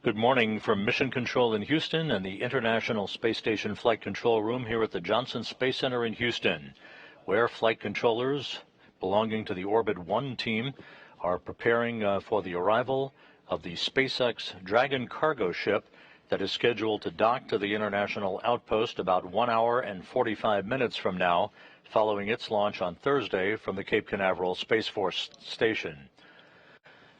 Good morning from Mission Control in Houston and the International Space Station Flight Control Room here at the Johnson Space Center in Houston, where flight controllers belonging to the Orbit 1 team are preparing for the arrival of the SpaceX Dragon cargo ship that is scheduled to dock to the International Outpost about 1 hour and 45 minutes from now, following its launch on Thursday from the Cape Canaveral Space Force Station.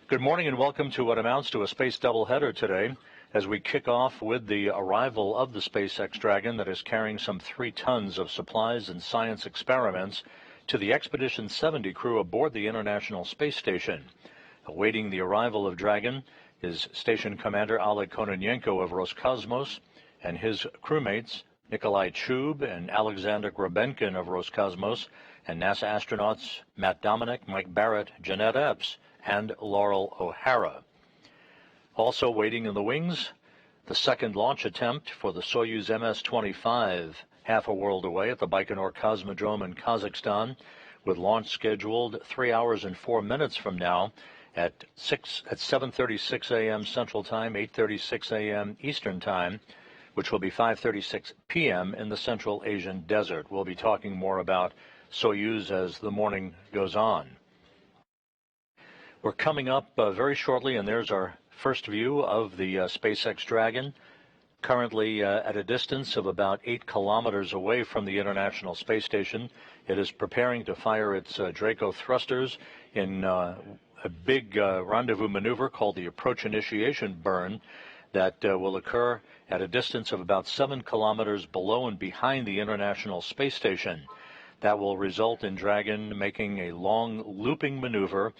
Good morning and welcome to what amounts to a space doubleheader today as we kick off with the arrival of the SpaceX Dragon that is carrying some 3 tons of supplies and science experiments to the Expedition 70 crew aboard the International Space Station. Awaiting the arrival of Dragon is Station Commander Oleg Kononenko of Roscosmos and his crewmates Nikolai Chub and Alexander Grabenkin of Roscosmos and NASA astronauts Matt Dominic, Mike Barrett, Jeanette Epps, and Laurel O'Hara. Also waiting in the wings, the second launch attempt for the Soyuz MS-25, half a world away at the Baikonur Cosmodrome in Kazakhstan, with launch scheduled 3 hours and 4 minutes from now at 7:36 a.m. Central Time, 8:36 a.m. Eastern Time, which will be 5:36 p.m. in the Central Asian Desert. We'll be talking more about Soyuz as the morning goes on. We're coming up very shortly, and there's our first view of the SpaceX Dragon, currently at a distance of about 8 kilometers away from the International Space Station. It is preparing to fire its Draco thrusters in a big rendezvous maneuver called the approach initiation burn that will occur at a distance of about 7 kilometers below and behind the International Space Station. That will result in Dragon making a long looping maneuver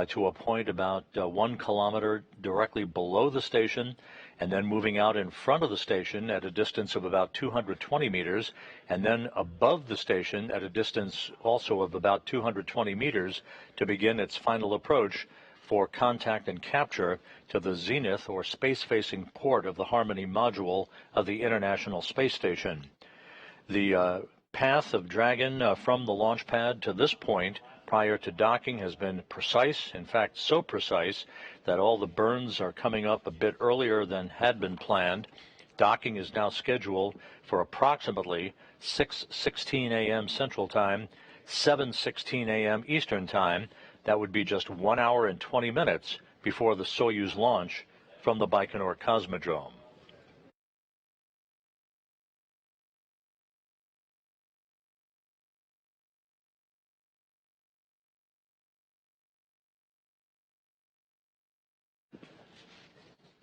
to a point about 1 kilometer directly below the station, and then moving out in front of the station at a distance of about 220 meters, and then above the station at a distance also of about 220 meters to begin its final approach for contact and capture to the zenith or space-facing port of the Harmony module of the International Space Station. The path of Dragon from the launch pad to this point prior to docking has been precise, in fact so precise that all the burns are coming up a bit earlier than had been planned. Docking is now scheduled for approximately 6:16 a.m. Central Time, 7:16 a.m. Eastern Time. That would be just 1 hour and 20 minutes before the Soyuz launch from the Baikonur Cosmodrome.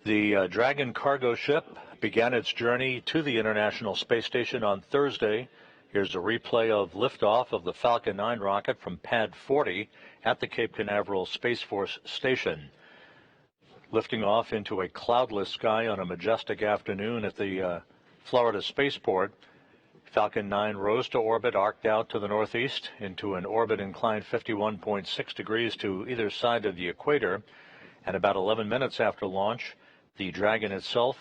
The Dragon cargo ship began its journey to the International Space Station on Thursday. Here's a replay of liftoff of the Falcon 9 rocket from Pad 40 at the Cape Canaveral Space Force Station. Lifting off into a cloudless sky on a majestic afternoon at the Florida Spaceport, Falcon 9 rose to orbit, arced out to the northeast into an orbit inclined 51.6 degrees to either side of the equator, and about 11 minutes after launch, the Dragon itself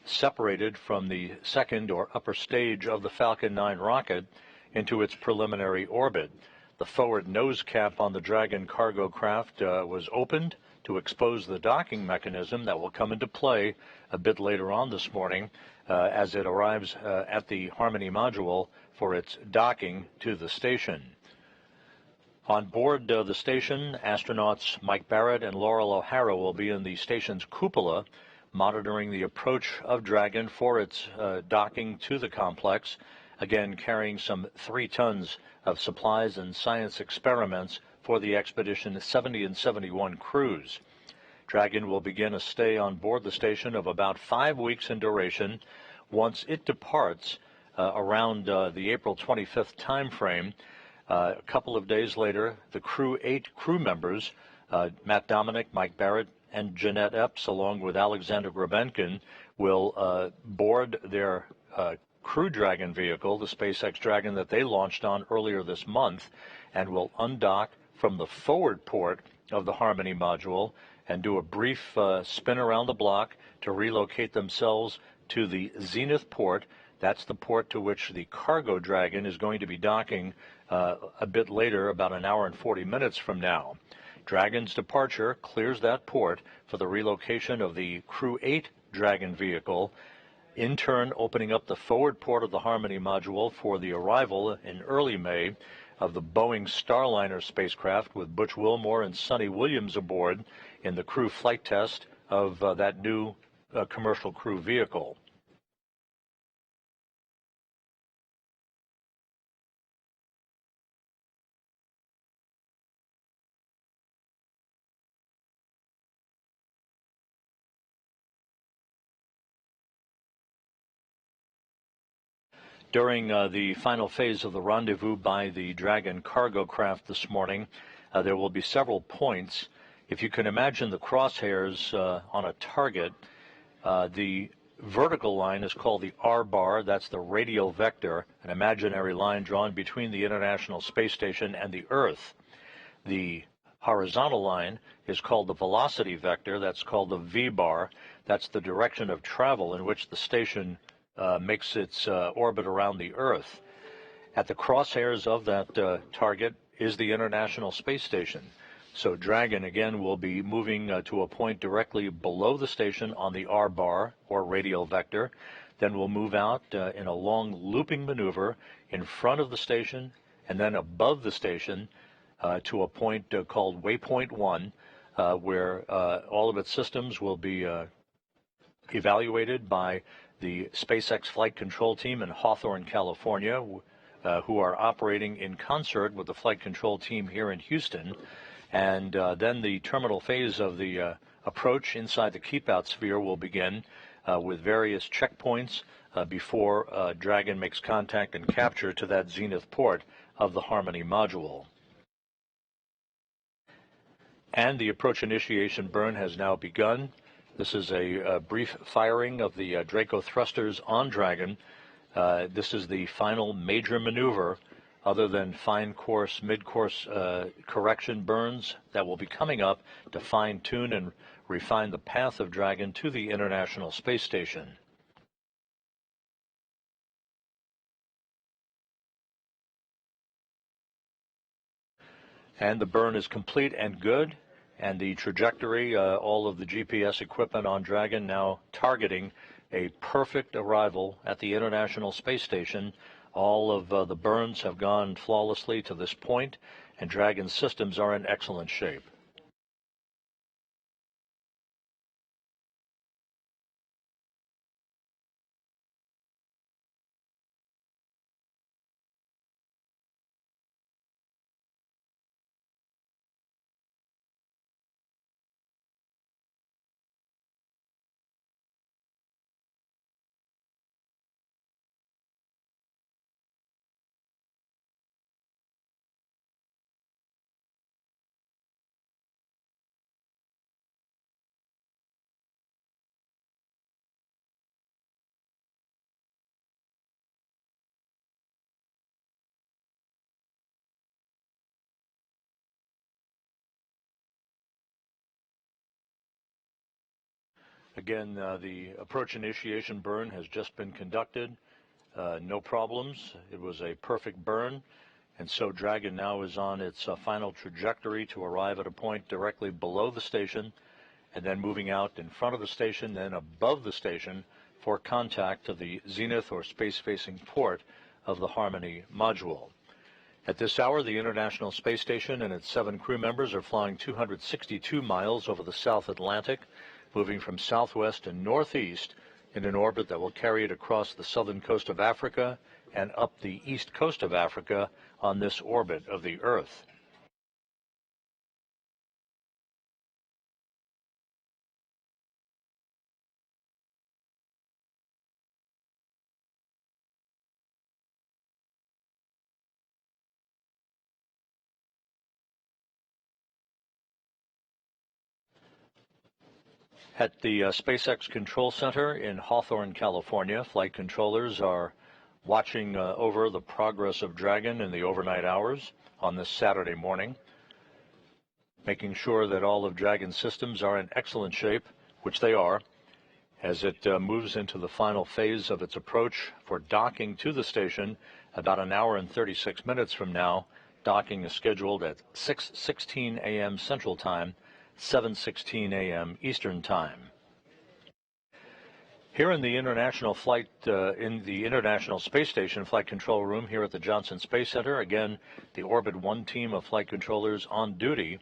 separated from the second or upper stage of the Falcon 9 rocket into its preliminary orbit. The forward nose cap on the Dragon cargo craft was opened to expose the docking mechanism that will come into play a bit later on this morning as it arrives at the Harmony module for its docking to the station. On board the station, astronauts Mike Barrett and Laurel O'Hara will be in the station's cupola, monitoring the approach of Dragon for its docking to the complex, again carrying some 3 tons of supplies and science experiments for the Expedition 70 and 71 crews. Dragon will begin a stay on board the station of about 5 weeks in duration once it departs around the April 25th time frame. A couple of days later, the 8 crew members, Matt Dominic, Mike Barrett, and Jeanette Epps, along with Alexander Grabenkin, will board their Crew Dragon vehicle, the SpaceX Dragon that they launched on earlier this month, and will undock from the forward port of the Harmony module and do a brief spin around the block to relocate themselves to the Zenith port. That's the port to which the cargo Dragon is going to be docking a bit later, about 1 hour and 40 minutes from now. Dragon's departure clears that port for the relocation of the Crew 8 Dragon vehicle, in turn opening up the forward port of the Harmony module for the arrival in early May of the Boeing Starliner spacecraft with Butch Wilmore and Sonny Williams aboard in the crew flight test of that new commercial crew vehicle. During the final phase of the rendezvous by the Dragon cargo craft this morning, there will be several points. If you can imagine the crosshairs on a target, the vertical line is called the R-bar. That's the radial vector, an imaginary line drawn between the International Space Station and the Earth. The horizontal line is called the velocity vector. That's called the V-bar. That's the direction of travel in which the station makes its orbit around the Earth. At the crosshairs of that target is the International Space Station. So Dragon, again, will be moving to a point directly below the station on the R-bar, or radial vector. Then we'll move out in a long looping maneuver in front of the station and then above the station to a point called Waypoint 1, where all of its systems will be evaluated by the SpaceX flight control team in Hawthorne, California, who are operating in concert with the flight control team here in Houston. And then the terminal phase of the approach inside the keep-out sphere will begin with various checkpoints before Dragon makes contact and capture to that zenith port of the Harmony module. And the approach initiation burn has now begun. This is a brief firing of the Draco thrusters on Dragon. This is the final major maneuver, other than fine course, mid-course correction burns that will be coming up to fine-tune and refine the path of Dragon to the International Space Station. And the burn is complete and good. And the trajectory, all of the GPS equipment on Dragon now targeting a perfect arrival at the International Space Station. All of the burns have gone flawlessly to this point, and Dragon's systems are in excellent shape. Again, the approach initiation burn has just been conducted. No problems. It was a perfect burn. And so Dragon now is on its final trajectory to arrive at a point directly below the station, and then moving out in front of the station, then above the station for contact to the zenith or space-facing port of the Harmony module. At this hour, the International Space Station and its 7 crew members are flying 262 miles over the South Atlantic, moving from southwest to northeast in an orbit that will carry it across the southern coast of Africa and up the east coast of Africa on this orbit of the Earth. At the SpaceX Control Center in Hawthorne, California, flight controllers are watching over the progress of Dragon in the overnight hours on this Saturday morning, making sure that all of Dragon's systems are in excellent shape, which they are, as it moves into the final phase of its approach for docking to the station about an hour and 36 minutes from now Docking is scheduled at 6:16 a.m. Central Time, 7:16 a.m. Eastern Time. Here in the International Space Station Flight Control Room here at the Johnson Space Center, again, the Orbit 1 team of flight controllers on duty.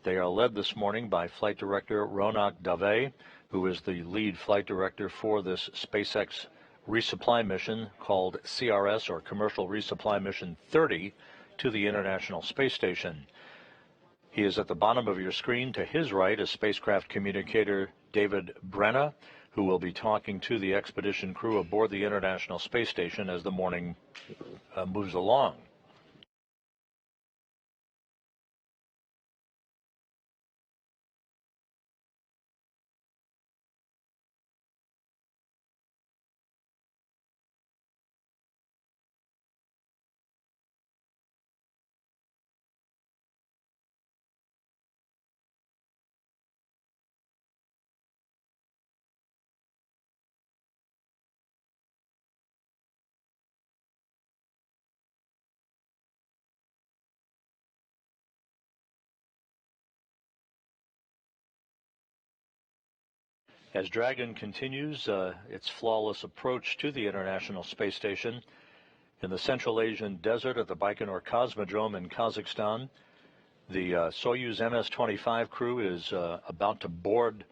They are led this morning by Flight Director Ronak Dave, who is the lead flight director for this SpaceX resupply mission called CRS, or Commercial Resupply Mission 30, to the International Space Station. He is at the bottom of your screen. To his right is spacecraft communicator David Brenna, who will be talking to the expedition crew aboard the International Space Station as the morning moves along. As Dragon continues its flawless approach to the International Space Station in the Central Asian desert at the Baikonur Cosmodrome in Kazakhstan, the Soyuz MS-25 crew is about to board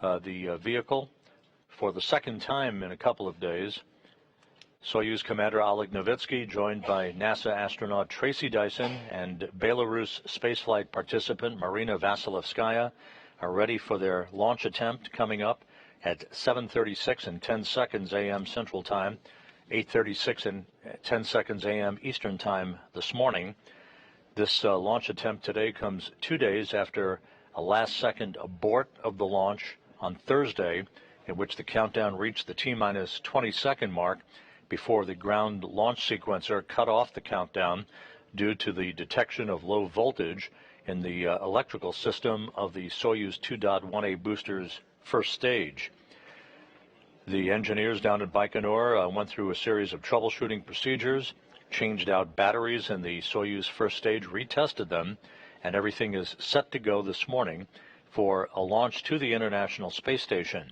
the vehicle for the second time in a couple of days. Soyuz Commander Oleg Novitsky, joined by NASA astronaut Tracy Dyson and Belarus spaceflight participant Marina Vasilevskaya, are ready for their launch attempt coming up at 7:36 and 10 seconds a.m. Central Time, 8:36 and 10 seconds a.m. Eastern Time this morning. This launch attempt today comes 2 days after a last-second abort of the launch on Thursday, in which the countdown reached the T-minus 20-second mark before the ground launch sequencer cut off the countdown due to the detection of low voltage in the electrical system of the Soyuz 2.1A booster's first stage. The engineers down at Baikonur went through a series of troubleshooting procedures, changed out batteries in the Soyuz first stage, retested them, and everything is set to go this morning for a launch to the International Space Station.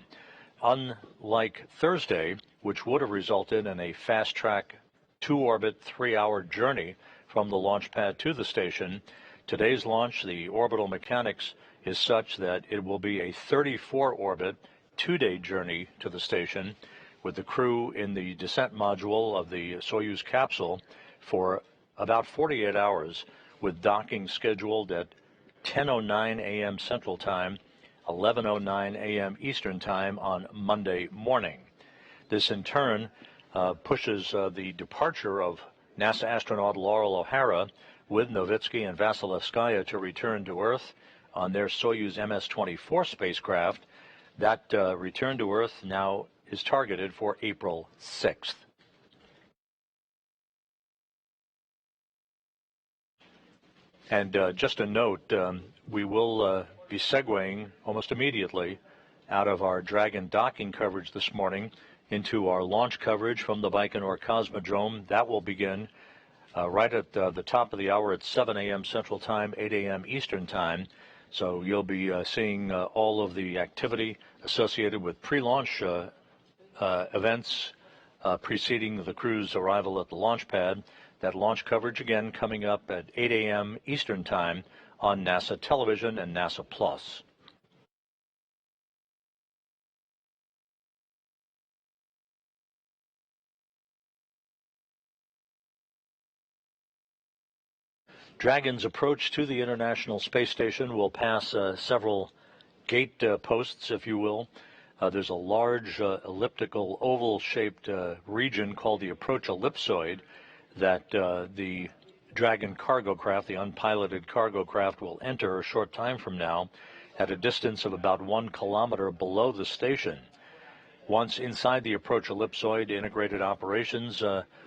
Unlike Thursday, which would have resulted in a fast-track two-orbit 3-hour journey from the launch pad to the station, today's launch, the orbital mechanics, is such that it will be a 34-orbit, 2-day journey to the station, with the crew in the descent module of the Soyuz capsule for about 48 hours, with docking scheduled at 10:09 a.m. Central Time, 11:09 a.m. Eastern Time on Monday morning. This in turn pushes the departure of NASA astronaut Laurel O'Hara with Novitsky and Vasilevskaya to return to Earth on their Soyuz MS-24 spacecraft. That return to Earth now is targeted for April 6th. And just a note, we will be segueing almost immediately out of our Dragon docking coverage this morning into our launch coverage from the Baikonur Cosmodrome. That will begin right at the top of the hour at 7 a.m. Central Time, 8 a.m. Eastern Time. So you'll be seeing all of the activity associated with pre-launch events preceding the crew's arrival at the launch pad. That launch coverage again coming up at 8 a.m. Eastern Time on NASA Television and NASA Plus. Dragon's approach to the International Space Station will pass several gate posts, if you will. There's a large elliptical oval-shaped region called the approach ellipsoid that the Dragon cargo craft, the unpiloted cargo craft, will enter a short time from now at a distance of about 1 kilometer below the station. Once inside the approach ellipsoid, integrated operations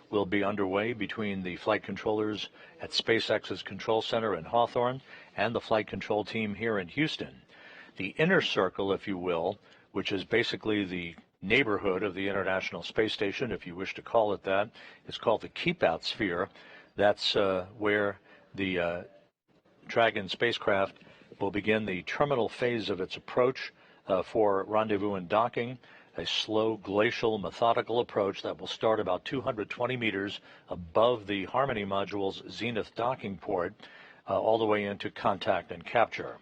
will be underway between the flight controllers at SpaceX's control center in Hawthorne and the flight control team here in Houston. The inner circle, if you will, which is basically the neighborhood of the International Space Station, if you wish to call it that, is called the keep-out sphere. That's where The Dragon spacecraft will begin the terminal phase of its approach for rendezvous and docking, a slow, glacial, methodical approach that will start about 220 meters above the Harmony module's zenith docking port, all the way into contact and capture.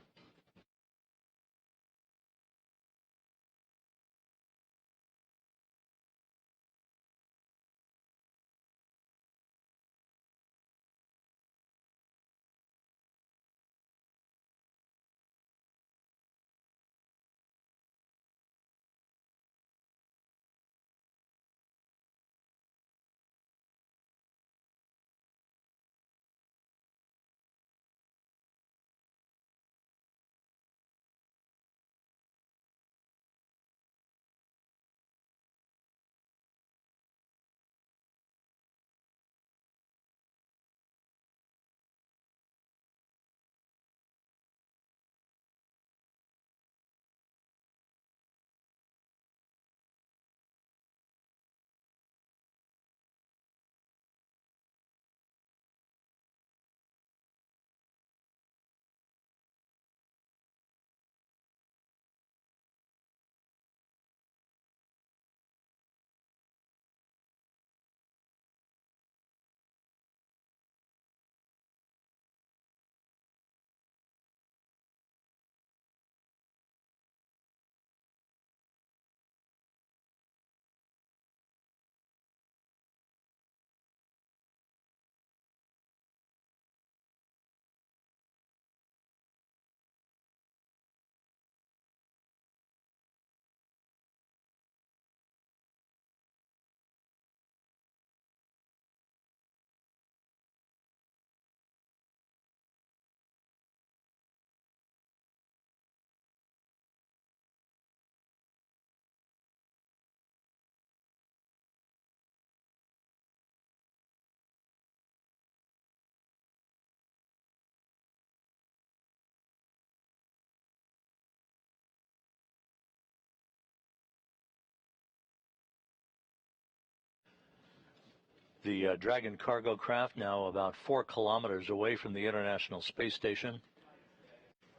The Dragon cargo craft now about 4 kilometers away from the International Space Station.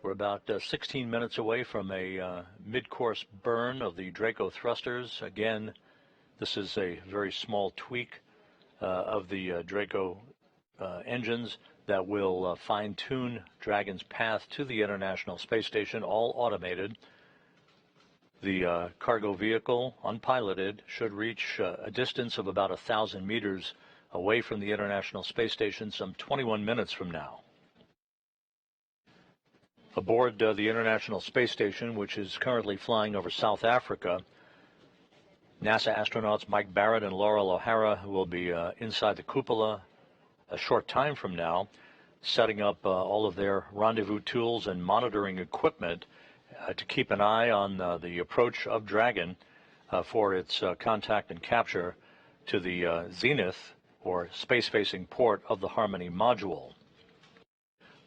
We're about 16 minutes away from a mid-course burn of the Draco thrusters. Again, this is a very small tweak of the Draco engines that will fine-tune Dragon's path to the International Space Station, all automated. The cargo vehicle, unpiloted, should reach a distance of about 1,000 meters away from the International Space Station some 21 minutes from now. Aboard the International Space Station, which is currently flying over South Africa, NASA astronauts Mike Barrett and Laurel O'Hara will be inside the cupola a short time from now, setting up all of their rendezvous tools and monitoring equipment to keep an eye on the approach of Dragon for its contact and capture to the zenith or space-facing port of the Harmony module.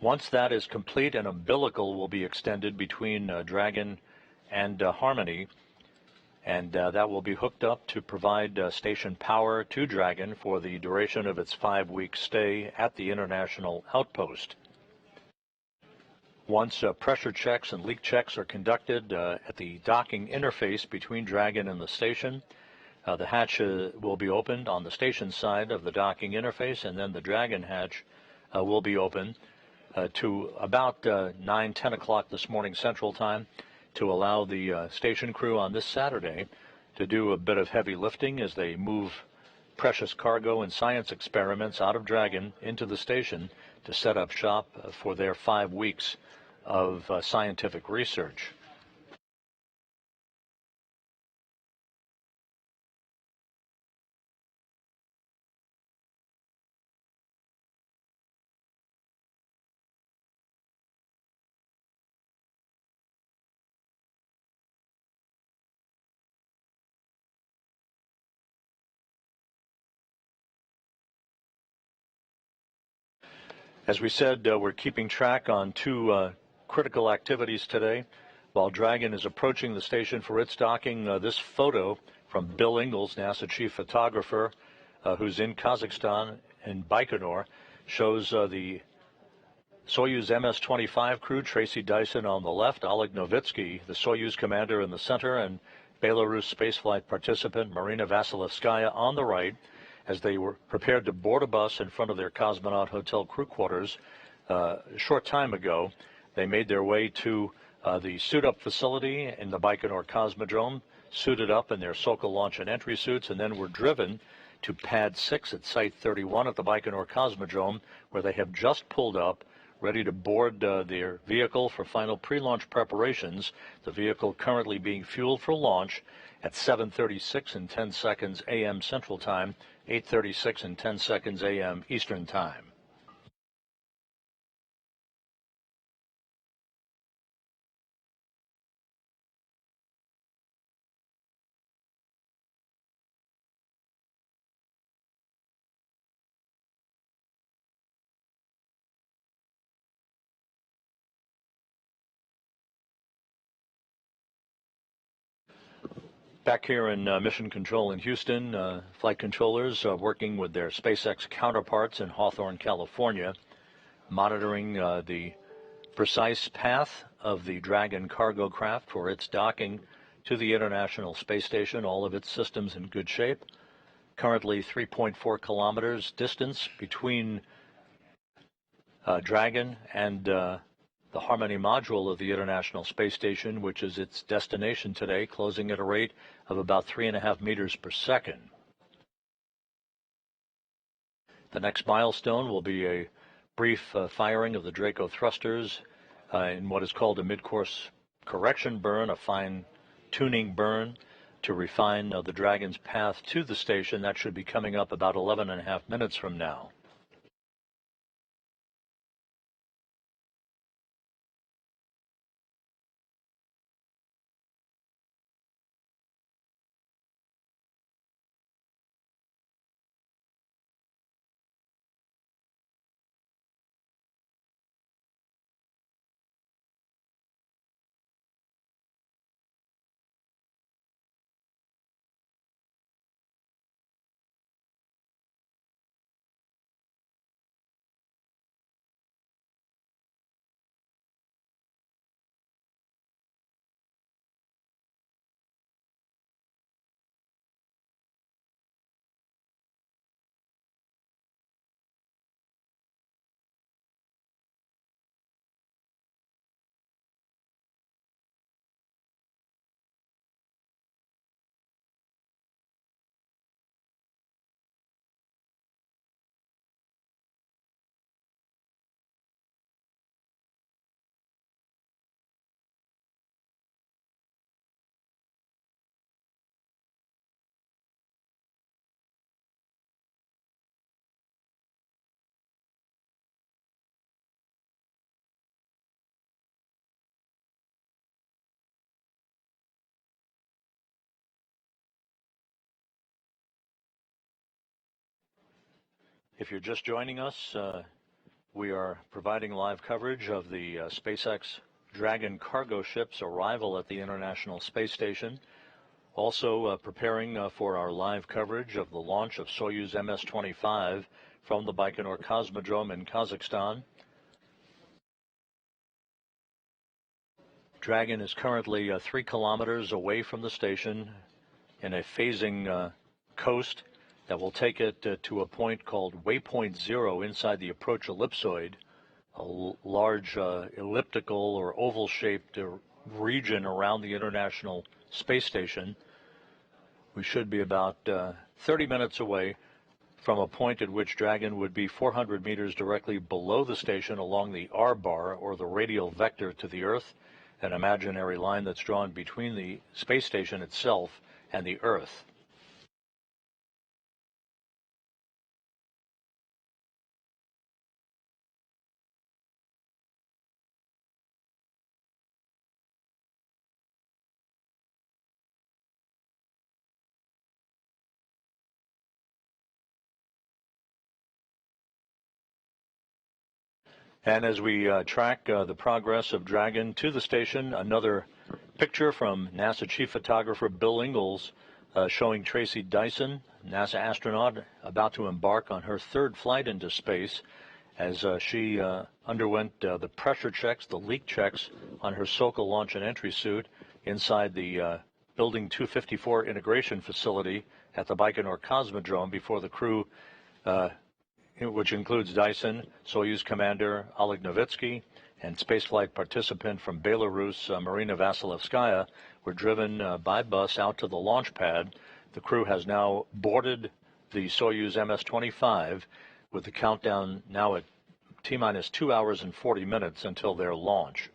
Once that is complete, an umbilical will be extended between Dragon and Harmony, and that will be hooked up to provide station power to Dragon for the duration of its 5-week stay at the International Outpost. Once pressure checks and leak checks are conducted at the docking interface between Dragon and the station, the hatch will be opened on the station side of the docking interface, and then the Dragon hatch will be open to about 9-10 o'clock this morning Central Time, to allow the station crew on this Saturday to do a bit of heavy lifting as they move precious cargo and science experiments out of Dragon into the station to set up shop for their 5 weeks of scientific research. As we said, we're keeping track on 2 critical activities today. While Dragon is approaching the station for its docking, this photo from Bill Ingalls, NASA chief photographer, who's in Kazakhstan in Baikonur, shows the Soyuz MS-25 crew Tracy Dyson on the left, Oleg Novitsky, the Soyuz commander, in the center, and Belarus spaceflight participant Marina Vasilevskaya on the right, as they were prepared to board a bus in front of their cosmonaut hotel crew quarters. A short time ago, they made their way to the suit-up facility in the Baikonur Cosmodrome, suited up in their Sokol launch and entry suits, and then were driven to Pad 6 at Site 31 at the Baikonur Cosmodrome, where they have just pulled up, ready to board their vehicle for final pre-launch preparations. The vehicle currently being fueled for launch at 7:36 and 10 seconds a.m. Central Time, 8:36 and 10 seconds a.m. Eastern Time. Back here in Mission Control in Houston, flight controllers are working with their SpaceX counterparts in Hawthorne, California, monitoring the precise path of the Dragon cargo craft for its docking to the International Space Station, all of its systems in good shape. Currently 3.4 kilometers distance between Dragon and the Harmony module of the International Space Station, which is its destination today, closing at a rate of about 3.5 meters per second. The next milestone will be a brief firing of the Draco thrusters in what is called a mid-course correction burn, a fine-tuning burn to refine the Dragon's path to the station. That should be coming up about 11.5 minutes from now. If you're just joining us, we are providing live coverage of the SpaceX Dragon cargo ship's arrival at the International Space Station. Also preparing for our live coverage of the launch of Soyuz MS-25 from the Baikonur Cosmodrome in Kazakhstan. Dragon is currently 3 kilometers away from the station in a phasing coast that will take it to a point called Waypoint 0 inside the approach ellipsoid, a large elliptical or oval-shaped region around the International Space Station. We should be about 30 minutes away from a point at which Dragon would be 400 meters directly below the station along the R-bar, or the radial vector to the Earth, an imaginary line that's drawn between the space station itself and the Earth. And as we track the progress of Dragon to the station, another picture from NASA Chief Photographer Bill Ingalls showing Tracy Dyson, NASA astronaut, about to embark on her third flight into space as she underwent the pressure checks, the leak checks on her Sokol launch and entry suit inside the Building 254 integration facility at the Baikonur Cosmodrome before the crew, which includes Dyson, Soyuz commander Oleg Novitsky, and spaceflight participant from Belarus, Marina Vasilevskaya, were driven by bus out to the launch pad. The crew has now boarded the Soyuz MS-25, with the countdown now at T-minus 2 hours and 40 minutes until their launch.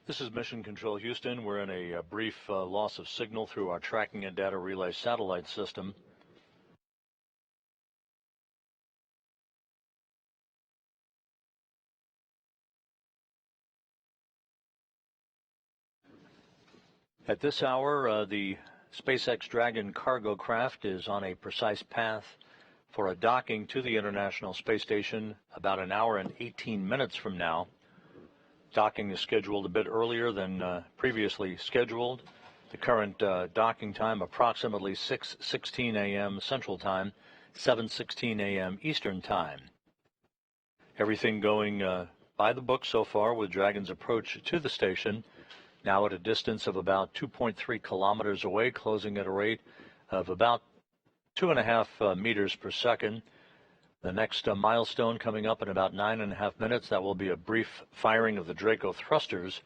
This is Mission Control Houston. We're in a brief loss of signal through our tracking and data relay satellite system. At this hour, the SpaceX Dragon cargo craft is on a precise path for a docking to the International Space Station about an hour and 18 minutes from now. Docking is scheduled a bit earlier than previously scheduled. The current docking time approximately 6:16 a.m. Central Time, 7:16 a.m. Eastern Time. Everything going by the book so far with Dragon's approach to the station, now at a distance of about 2.3 kilometers away, closing at a rate of about 2.5 meters per second. The next milestone coming up in about 9.5 minutes, that will be a brief firing of the Draco thrusters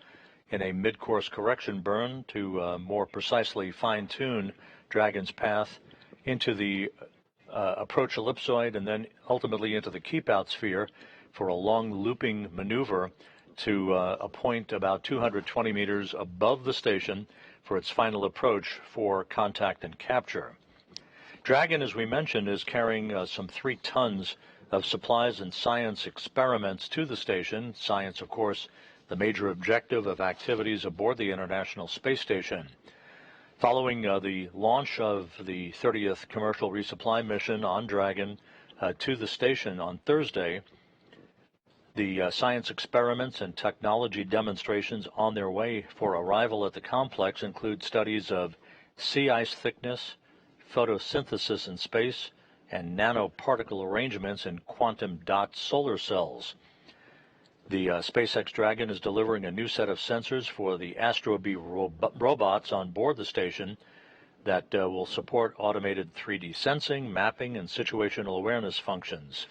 in a mid-course correction burn to more precisely fine-tune Dragon's path into the approach ellipsoid and then ultimately into the keep-out sphere for a long looping maneuver to a point about 220 meters above the station for its final approach for contact and capture. Dragon, as we mentioned, is carrying some 3 tons of supplies and science experiments to the station. Science, of course, the major objective of activities aboard the International Space Station. Following the launch of the 30th commercial resupply mission on Dragon to the station on Thursday, the science experiments and technology demonstrations on their way for arrival at the complex include studies of sea ice thickness, photosynthesis in space, and nanoparticle arrangements in quantum dot solar cells. The SpaceX Dragon is delivering a new set of sensors for the Astrobee robots on board the station that will support automated 3D sensing, mapping, and situational awareness functions.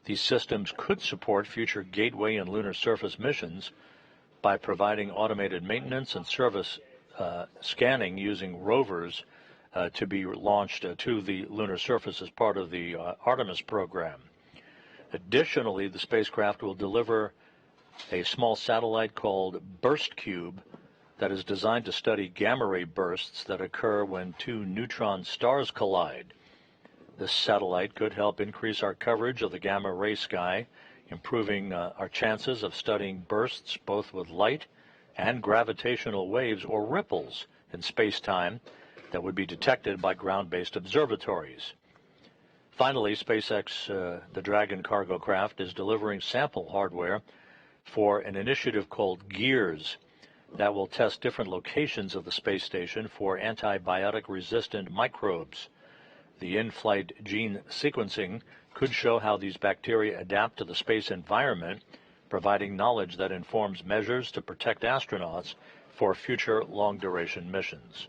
These systems could support future gateway and lunar surface missions by providing automated maintenance and service scanning using rovers to be launched to the lunar surface as part of the Artemis program. Additionally, the spacecraft will deliver a small satellite called Burst Cube that is designed to study gamma ray bursts that occur when 2 neutron stars collide. This satellite could help increase our coverage of the gamma ray sky, improving our chances of studying bursts both with light and gravitational waves or ripples in space-time that would be detected by ground-based observatories. Finally, SpaceX, the Dragon cargo craft, is delivering sample hardware for an initiative called GEARS, that will test different locations of the space station for antibiotic-resistant microbes. The in-flight gene sequencing could show how these bacteria adapt to the space environment, providing knowledge that informs measures to protect astronauts for future long-duration missions.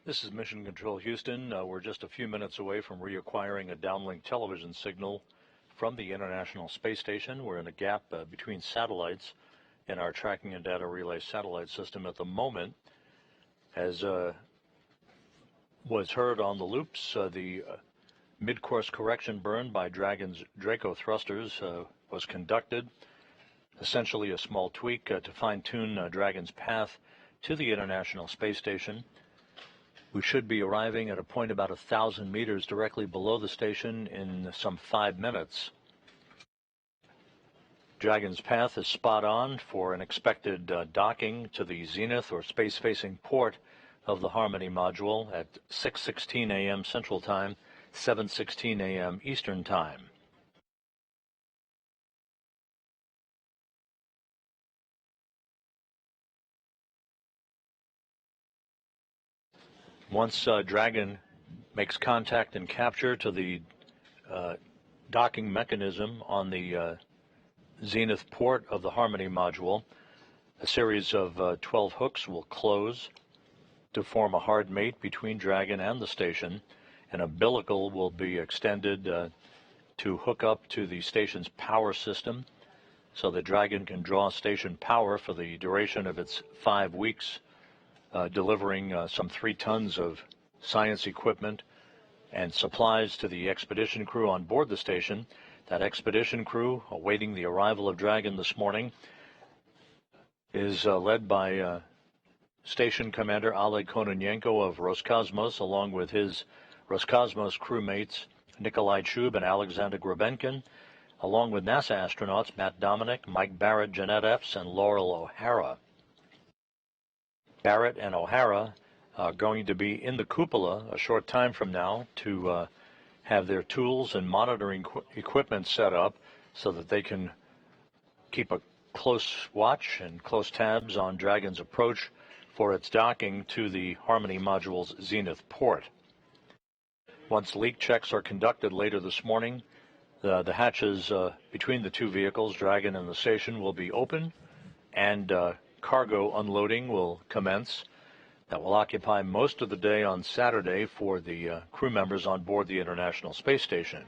This is Mission Control Houston. We're just a few minutes away from reacquiring a downlink television signal from the International Space Station. We're in a gap between satellites in our tracking and data relay satellite system at the moment. As was heard on the loops, the mid-course correction burn by Dragon's Draco thrusters was conducted. Essentially a small tweak to fine-tune Dragon's path to the International Space Station. We should be arriving at a point about 1,000 meters directly below the station in some 5 minutes. Dragon's path is spot on for an expected docking to the zenith or space-facing port of the Harmony module at 6:16 a.m. Central Time, 7:16 a.m. Eastern Time. Once Dragon makes contact and capture to the docking mechanism on the zenith port of the Harmony module, a series of 12 hooks will close to form a hard mate between Dragon and the station. An umbilical will be extended to hook up to the station's power system so that Dragon can draw station power for the duration of its 5 weeks, delivering some 3 tons of science equipment and supplies to the expedition crew on board the station. That expedition crew, awaiting the arrival of Dragon this morning, is led by Station Commander Oleg Kononenko of Roscosmos, along with his Roscosmos crewmates Nikolai Chub and Alexander Grabenkin, along with NASA astronauts Matt Dominic, Mike Barrett, Jeanette Epps, and Laurel O'Hara. Barrett and O'Hara are going to be in the cupola a short time from now to have their tools and monitoring equipment set up so that they can keep a close watch and close tabs on Dragon's approach for its docking to the Harmony module's zenith port. Once leak checks are conducted later this morning, the hatches between the 2 vehicles, Dragon and the station, will be open, and cargo unloading will commence. That will occupy most of the day on Saturday for the crew members on board the International Space Station.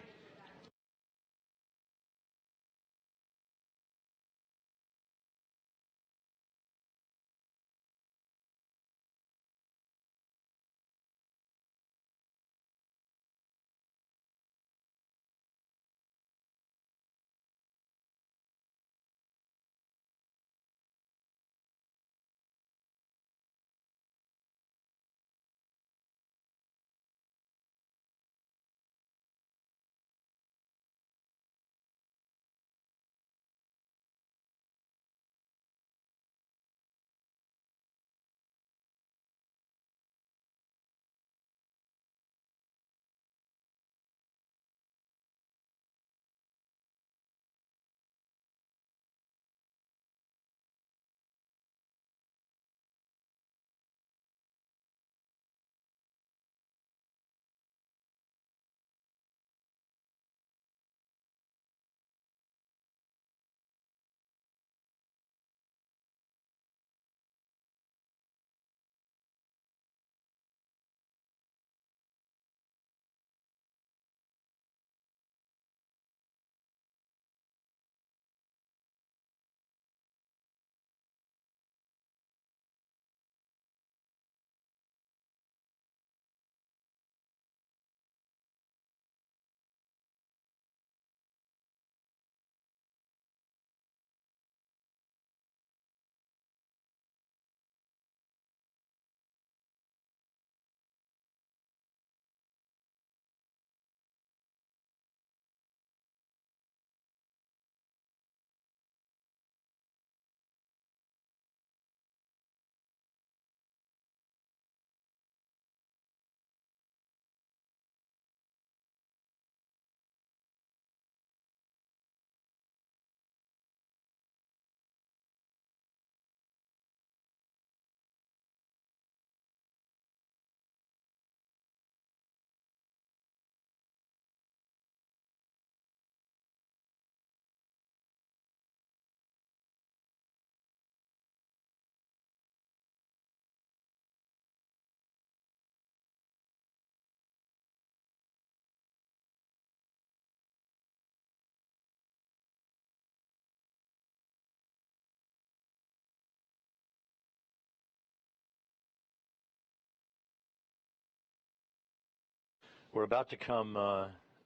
We're about to come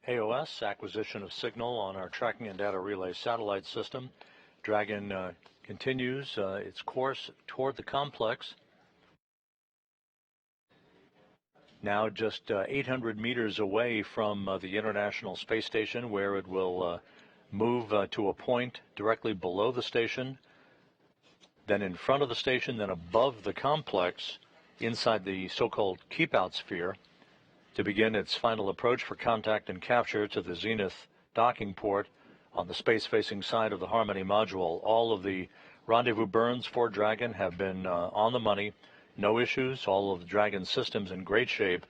AOS, acquisition of signal on our tracking and data relay satellite system. Dragon continues its course toward the complex. Now just 800 meters away from the International Space Station, where it will move to a point directly below the station, then in front of the station, then above the complex, inside the so-called keep-out sphere, to begin its final approach for contact and capture to the Zenith docking port on the space-facing side of the Harmony module. All of the rendezvous burns for Dragon have been on the money, no issues. All of the Dragon systems in great shape,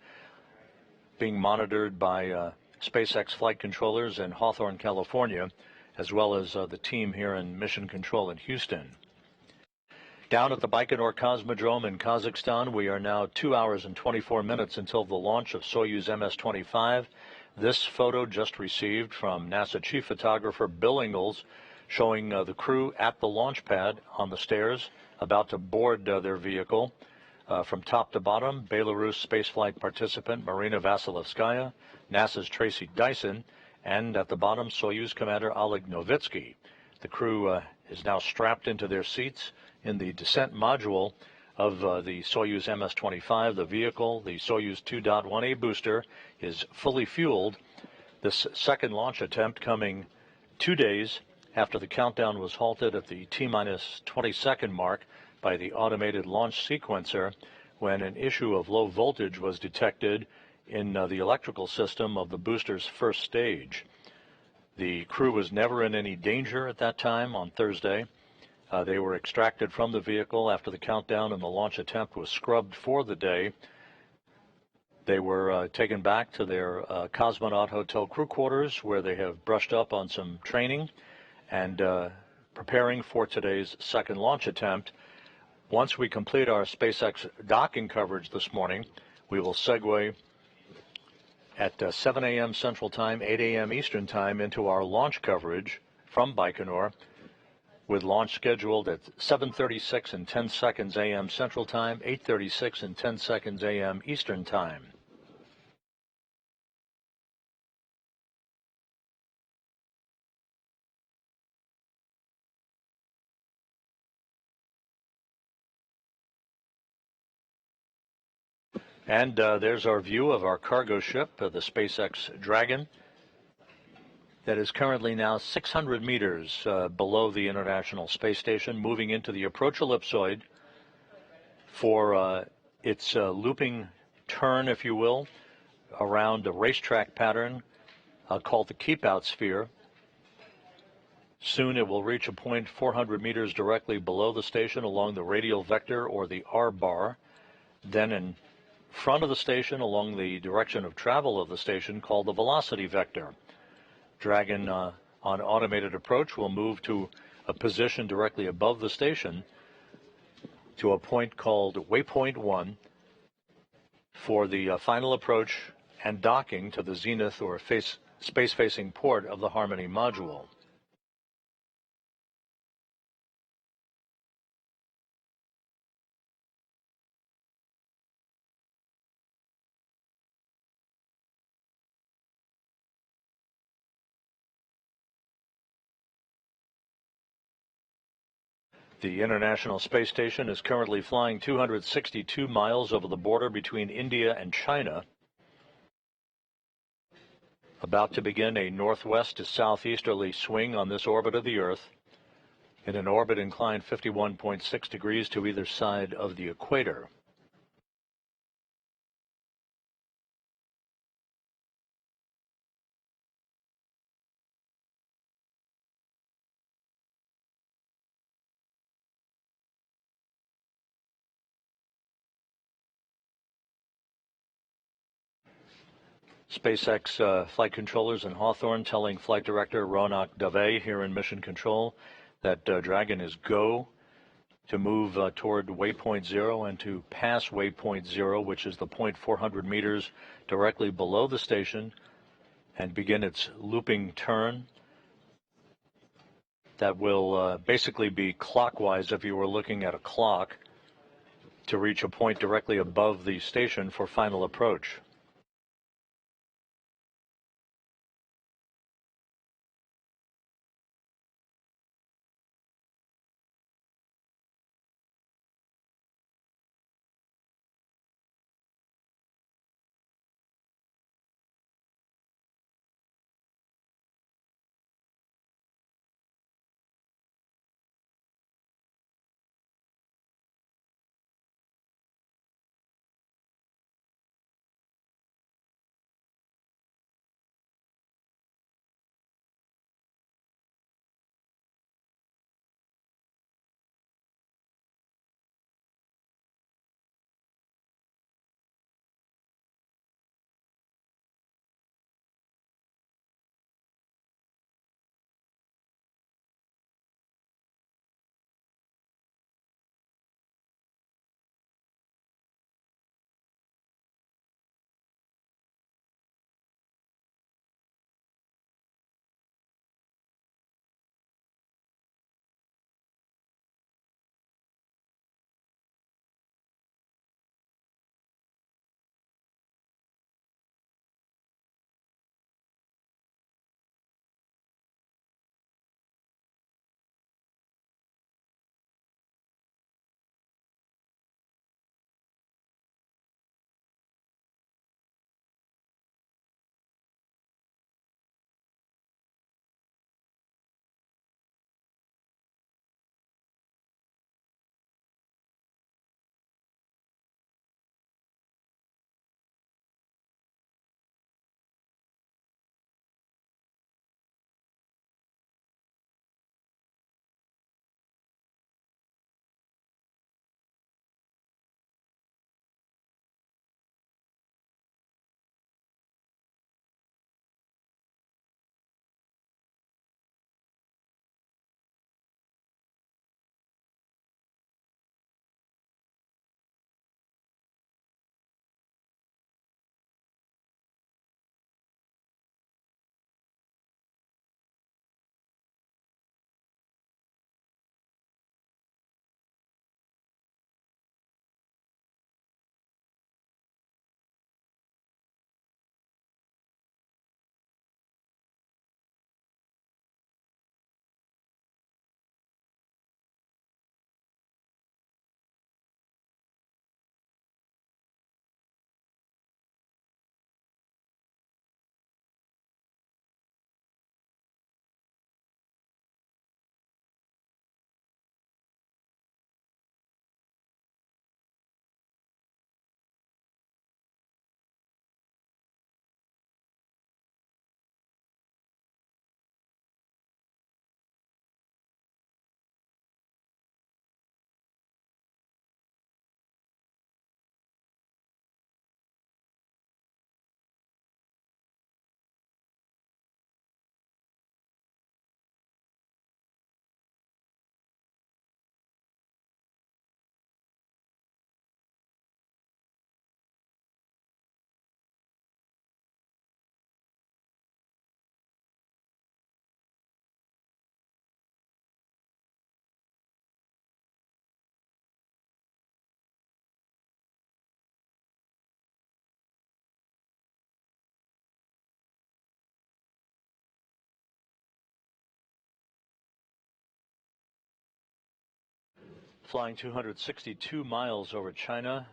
being monitored by SpaceX flight controllers in Hawthorne, California, as well as the team here in Mission Control in Houston. Down at the Baikonur Cosmodrome in Kazakhstan, we are now 2 hours and 24 minutes until the launch of Soyuz MS-25. This photo just received from NASA chief photographer Bill Ingalls, showing the crew at the launch pad on the stairs, about to board their vehicle. From top to bottom, Belarus spaceflight participant Marina Vasilevskaya, NASA's Tracy Dyson, and at the bottom, Soyuz commander Oleg Novitsky. The crew is now strapped into their seats in the descent module of the Soyuz MS-25. The vehicle, the Soyuz 2.1A booster, is fully fueled. This second launch attempt coming 2 days after the countdown was halted at the T-minus 20-second mark by the automated launch sequencer, when an issue of low voltage was detected in the electrical system of the booster's first stage. The crew was never in any danger at that time on Thursday. They were extracted from the vehicle after the countdown and the launch attempt was scrubbed for the day. They were taken back to their Cosmonaut Hotel crew quarters, where they have brushed up on some training and preparing for today's second launch attempt. Once we complete our SpaceX docking coverage this morning, we will segue at 7 a.m. Central Time, 8 a.m. Eastern Time into our launch coverage from Baikonur, with launch scheduled at 7:36 and 10 seconds a.m. Central Time, 8:36 and 10 seconds a.m. Eastern Time. And there's our view of our cargo ship, the SpaceX Dragon, that is currently now 600 meters below the International Space Station, moving into the approach ellipsoid for its looping turn, if you will, around a racetrack pattern called the keep-out sphere. Soon it will reach a point 400 meters directly below the station along the radial vector, or the R-bar. Then in front of the station, along the direction of travel of the station, called the velocity vector. Dragon on automated approach will move to a position directly above the station to a point called Waypoint 1 for the final approach and docking to the Zenith, or space-facing port of the Harmony module. The International Space Station is currently flying 262 miles over the border between India and China, about to begin a northwest to southeasterly swing on this orbit of the Earth, in an orbit inclined 51.6 degrees to either side of the equator. SpaceX flight controllers in Hawthorne telling Flight Director Ronak Dave here in Mission Control that Dragon is go to move toward Waypoint 0 and to pass Waypoint 0, which is the point 400 meters directly below the station, and begin its looping turn. That will basically be clockwise if you were looking at a clock, to reach a point directly above the station for final approach. Flying 262 miles over China,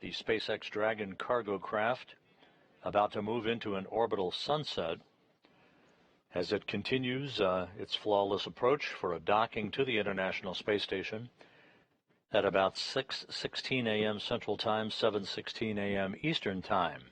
the SpaceX Dragon cargo craft about to move into an orbital sunset as it continues its flawless approach for a docking to the International Space Station at about 6:16 a.m. Central Time, 7:16 a.m. Eastern Time.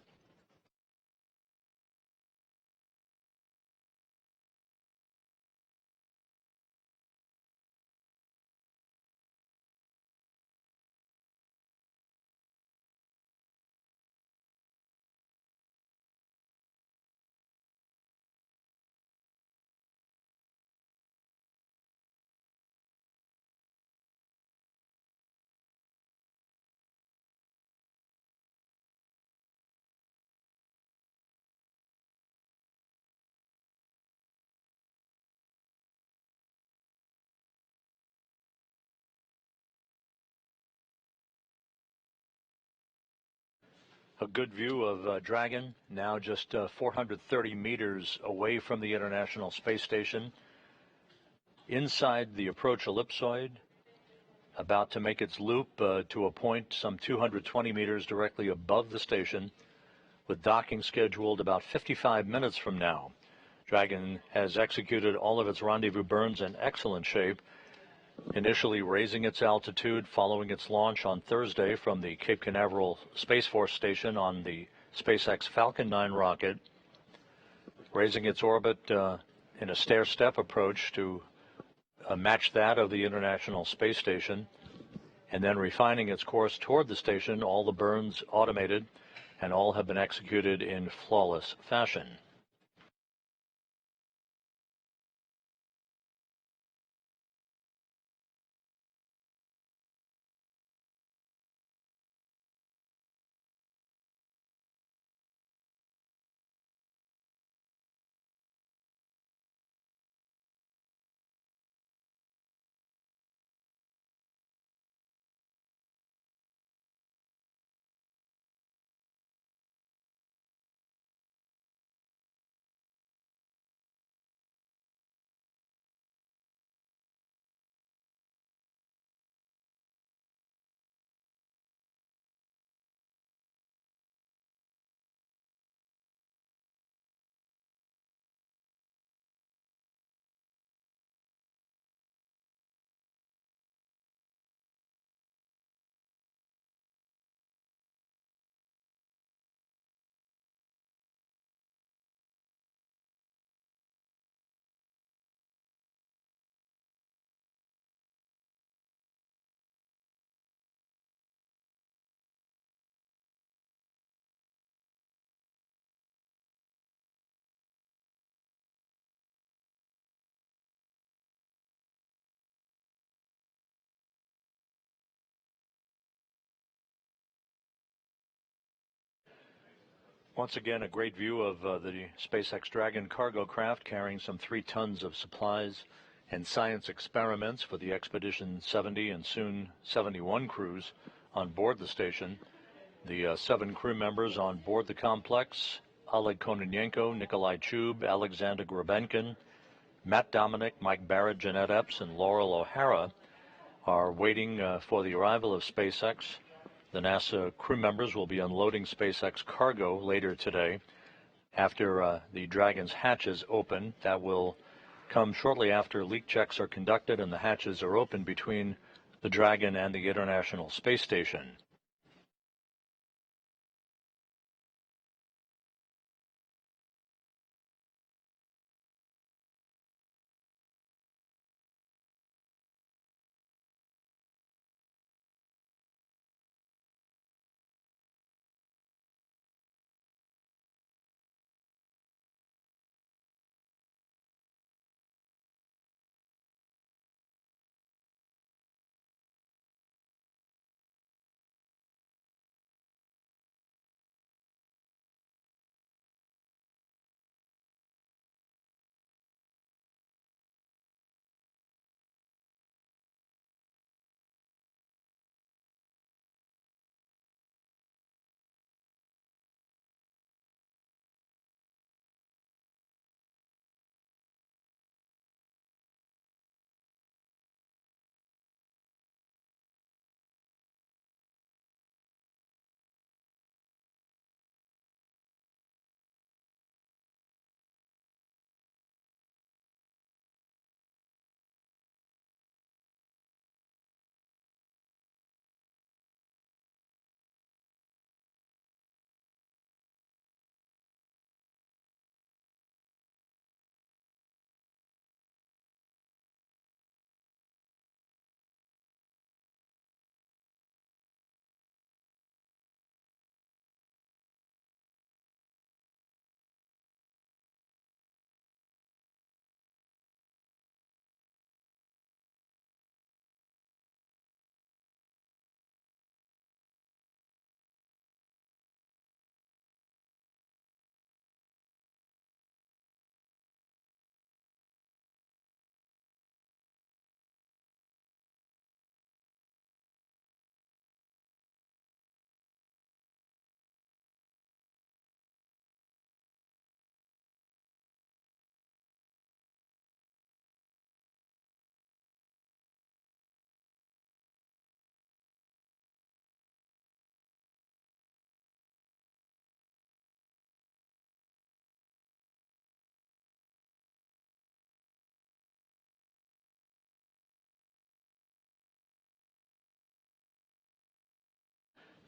A good view of Dragon, now just 430 meters away from the International Space Station, inside the approach ellipsoid, about to make its loop to a point some 220 meters directly above the station, with docking scheduled about 55 minutes from now. Dragon has executed all of its rendezvous burns in excellent shape, initially raising its altitude following its launch on Thursday from the Cape Canaveral Space Force Station on the SpaceX Falcon 9 rocket, raising its orbit in a stair-step approach to match that of the International Space Station, and then refining its course toward the station, all the burns automated, and all have been executed in flawless fashion. Once again, a great view of the SpaceX Dragon cargo craft carrying some 3 tons of supplies and science experiments for the Expedition 70 and soon 71 crews on board the station. The 7 crew members on board the complex: Oleg Kononenko, Nikolai Chub, Alexander Grabenkin, Matt Dominic, Mike Barrett, Jeanette Epps, and Laurel O'Hara, are waiting for the arrival of SpaceX. The NASA crew members will be unloading SpaceX cargo later today after the Dragon's hatches open. That will come shortly after leak checks are conducted and the hatches are open between the Dragon and the International Space Station.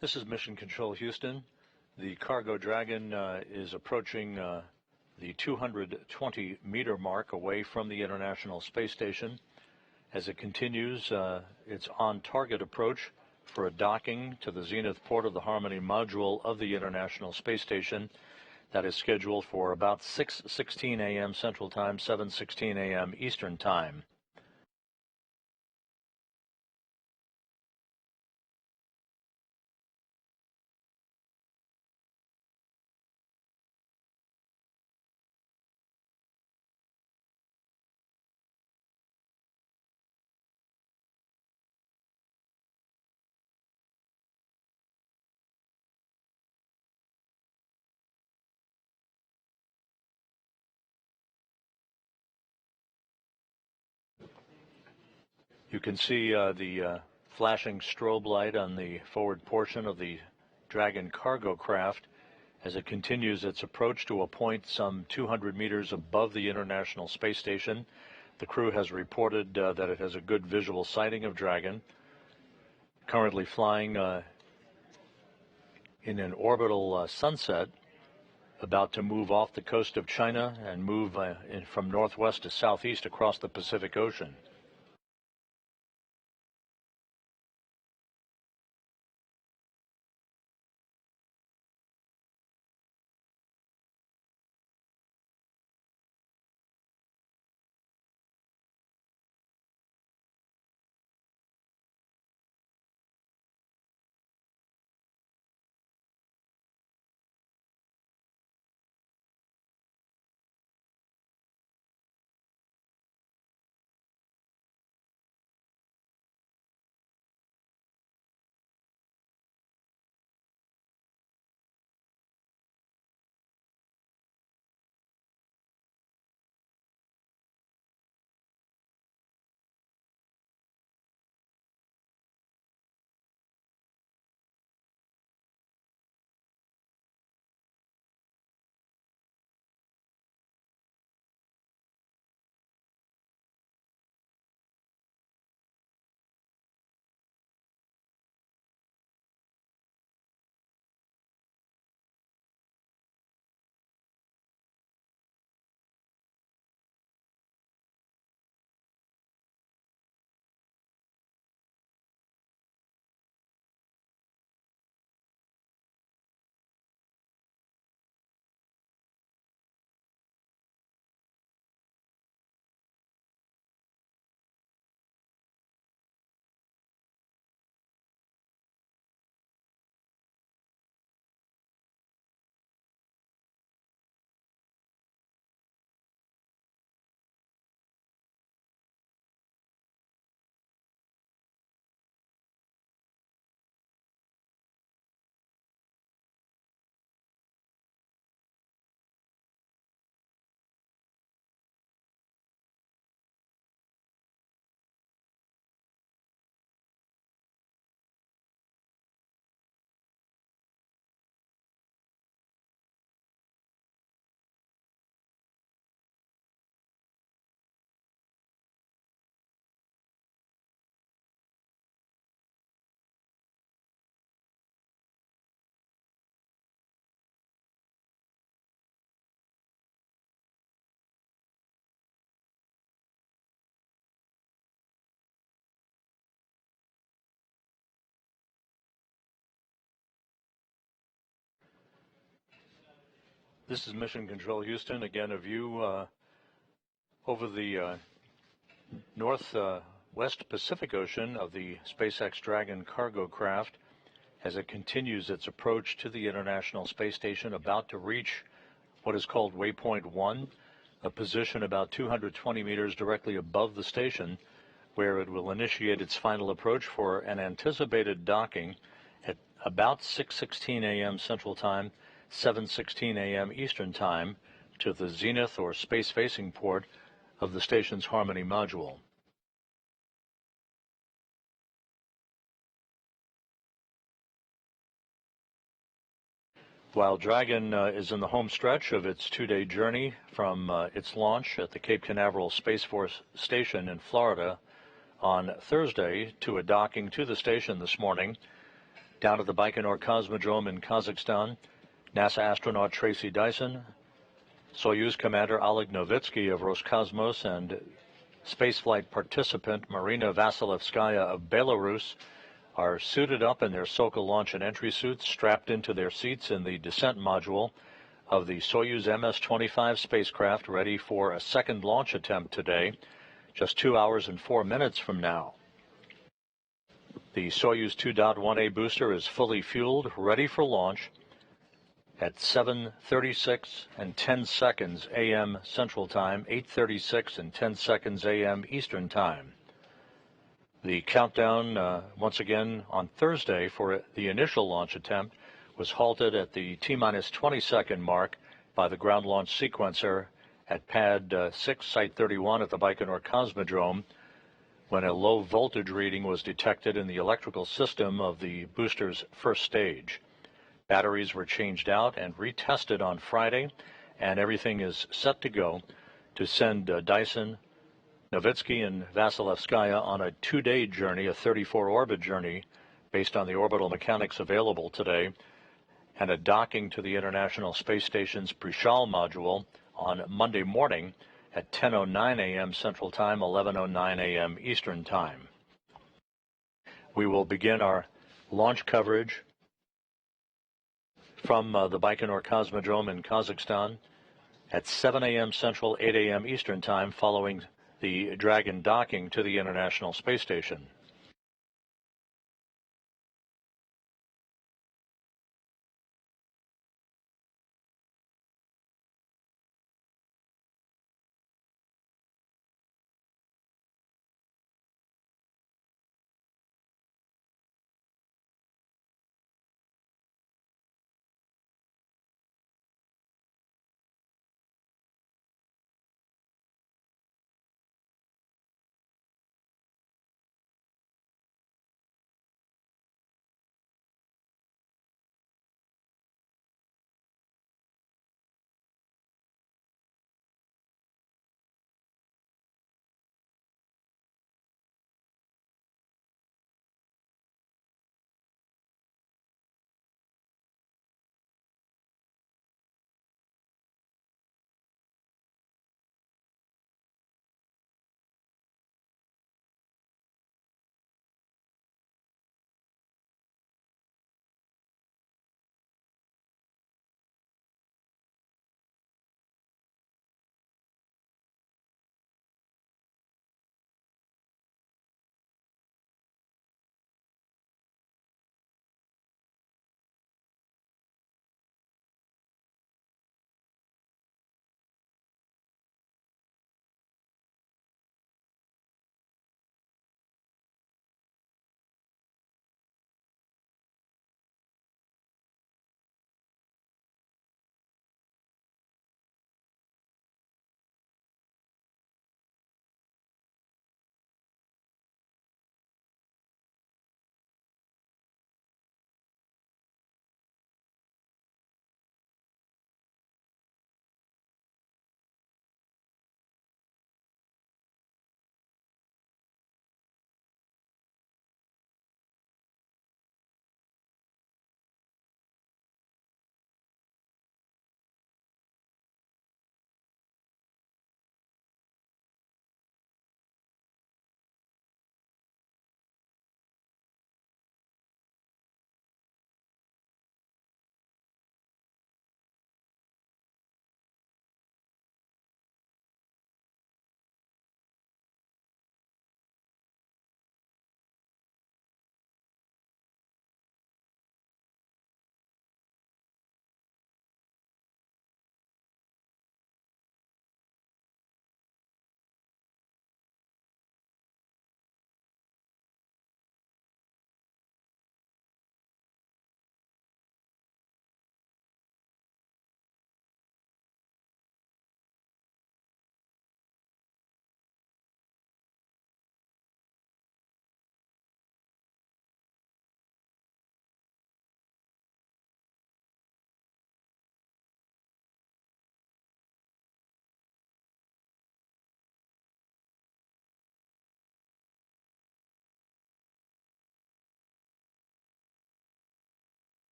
This is Mission Control Houston. The Cargo Dragon is approaching the 220-meter mark away from the International Space Station. As it continues its on-target approach for a docking to the zenith port of the Harmony module of the International Space Station. That is scheduled for about 6:16 a.m. Central Time, 7:16 a.m. Eastern Time. You can see the flashing strobe light on the forward portion of the Dragon cargo craft as it continues its approach to a point some 200 meters above the International Space Station. The crew has reported that it has a good visual sighting of Dragon, currently flying in an orbital sunset, about to move off the coast of China and move from northwest to southeast across the Pacific Ocean. This is Mission Control Houston. Again, a view over the northwest Pacific Ocean of the SpaceX Dragon cargo craft as it continues its approach to the International Space Station, about to reach what is called Waypoint 1, a position about 220 meters directly above the station, where it will initiate its final approach for an anticipated docking at about 6:16 a.m. Central Time, 7:16 a.m. Eastern Time, to the zenith or space-facing port of the station's Harmony module. While Dragon is in the home stretch of its two-day journey from its launch at the Cape Canaveral Space Force Station in Florida on Thursday to a docking to the station this morning, Down at the Baikonur Cosmodrome in Kazakhstan, NASA astronaut Tracy Dyson, Soyuz commander Oleg Novitsky of Roscosmos, and spaceflight participant Marina Vasilevskaya of Belarus are suited up in their Sokol launch and entry suits, strapped into their seats in the descent module of the Soyuz MS-25 spacecraft, ready for a second launch attempt today, just 2 hours and 4 minutes from now. The Soyuz 2.1A booster is fully fueled, ready for launch at 7:36 and 10 seconds a.m. Central Time, 8:36 and 10 seconds a.m. Eastern Time. The countdown, once again on Thursday for the initial launch attempt, was halted at the T-minus 20-second mark by the ground launch sequencer at Pad 6, Site 31 at the Baikonur Cosmodrome, when a low voltage reading was detected in the electrical system of the booster's first stage. Batteries were changed out and retested on Friday, and everything is set to go to send Dyson, Novitsky, and Vasilevskaya on a 2-day journey, a 34-orbit journey, based on the orbital mechanics available today, and a docking to the International Space Station's Prishal module on Monday morning at 10:09 a.m. Central Time, 11:09 a.m. Eastern Time. We will begin our launch coverage from the Baikonur Cosmodrome in Kazakhstan at 7 a.m. Central, 8 a.m. Eastern Time, following the Dragon docking to the International Space Station.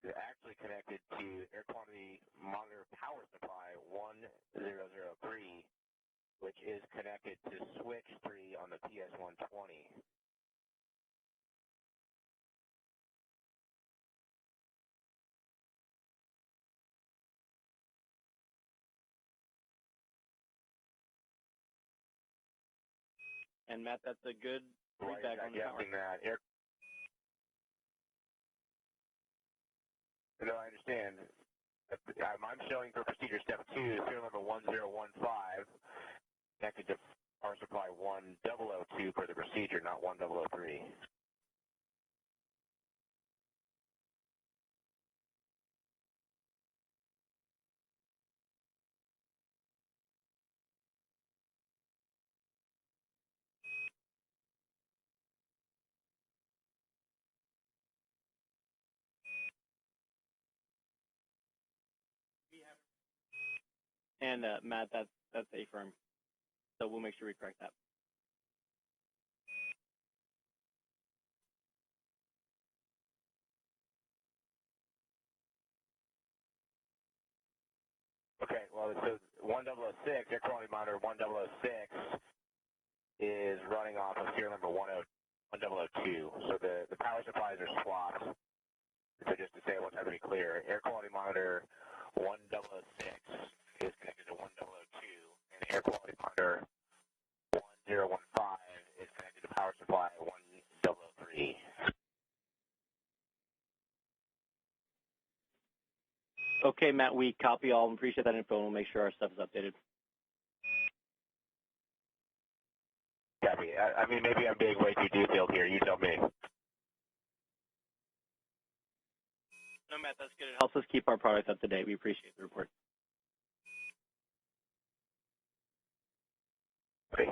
They're actually connected to air quality monitor power supply 1003, which is connected to switch 3 on the PS120. And Matt, that's a good feedback on the power. That air. No, I understand. I'm showing for procedure step 2, serial number 1015, connected to power supply 1002 for the procedure, not 1003. And Matt, that's A-firm. So we'll make sure we correct that. Okay, well, so 1006, air quality monitor 1006 is running off of serial number 1002. So the power supplies are swapped. So just to say, I want that to be clear, air quality monitor 1006 is connected to 1002, and air quality monitor 1015 is connected to power supply 1003. Okay, Matt, we copy all and appreciate that info, and we'll make sure our stuff is updated. Copy. I mean, maybe I'm being way too detailed here. You tell me. No, Matt, that's good. It helps us keep our product up to date. We appreciate the report. Okay.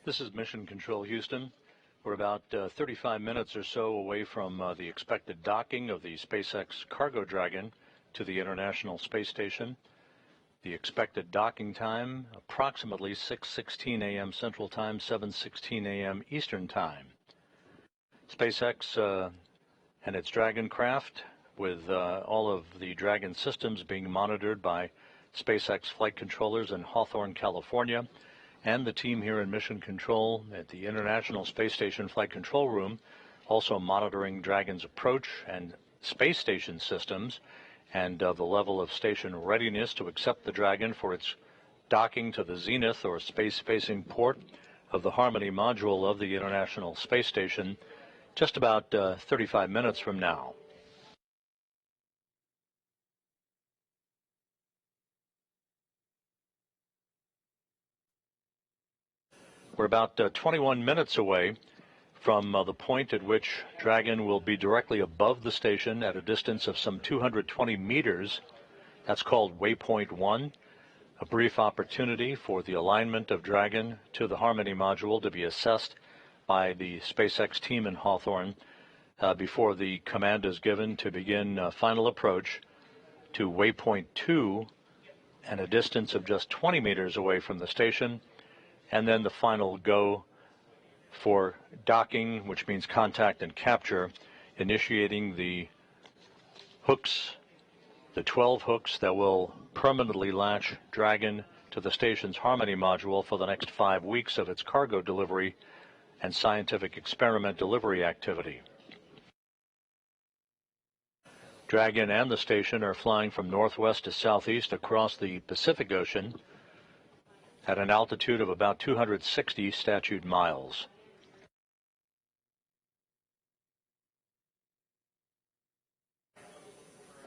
This is Mission Control Houston. We're about 35 minutes or so away from the expected docking of the SpaceX Cargo Dragon to the International Space Station. The expected docking time, approximately 6:16 a.m. Central Time, 7:16 a.m. Eastern Time. SpaceX and its Dragon craft, with all of the Dragon systems being monitored by SpaceX flight controllers in Hawthorne, California, and the team here in Mission Control at the International Space Station Flight Control Room, also monitoring Dragon's approach and space station systems, and the level of station readiness to accept the Dragon for its docking to the zenith or space-facing port of the Harmony module of the International Space Station just about 35 minutes from now. We're about 21 minutes away from the point at which Dragon will be directly above the station at a distance of some 220 meters. That's called Waypoint 1, a brief opportunity for the alignment of Dragon to the Harmony module to be assessed by the SpaceX team in Hawthorne before the command is given to begin final approach to Waypoint 2 and a distance of just 20 meters away from the station, and then the final go for docking, which means contact and capture, initiating the hooks, the 12 hooks that will permanently latch Dragon to the station's Harmony module for the next 5 weeks of its cargo delivery and scientific experiment delivery activity. Dragon and the station are flying from northwest to southeast across the Pacific Ocean at an altitude of about 260 statute miles.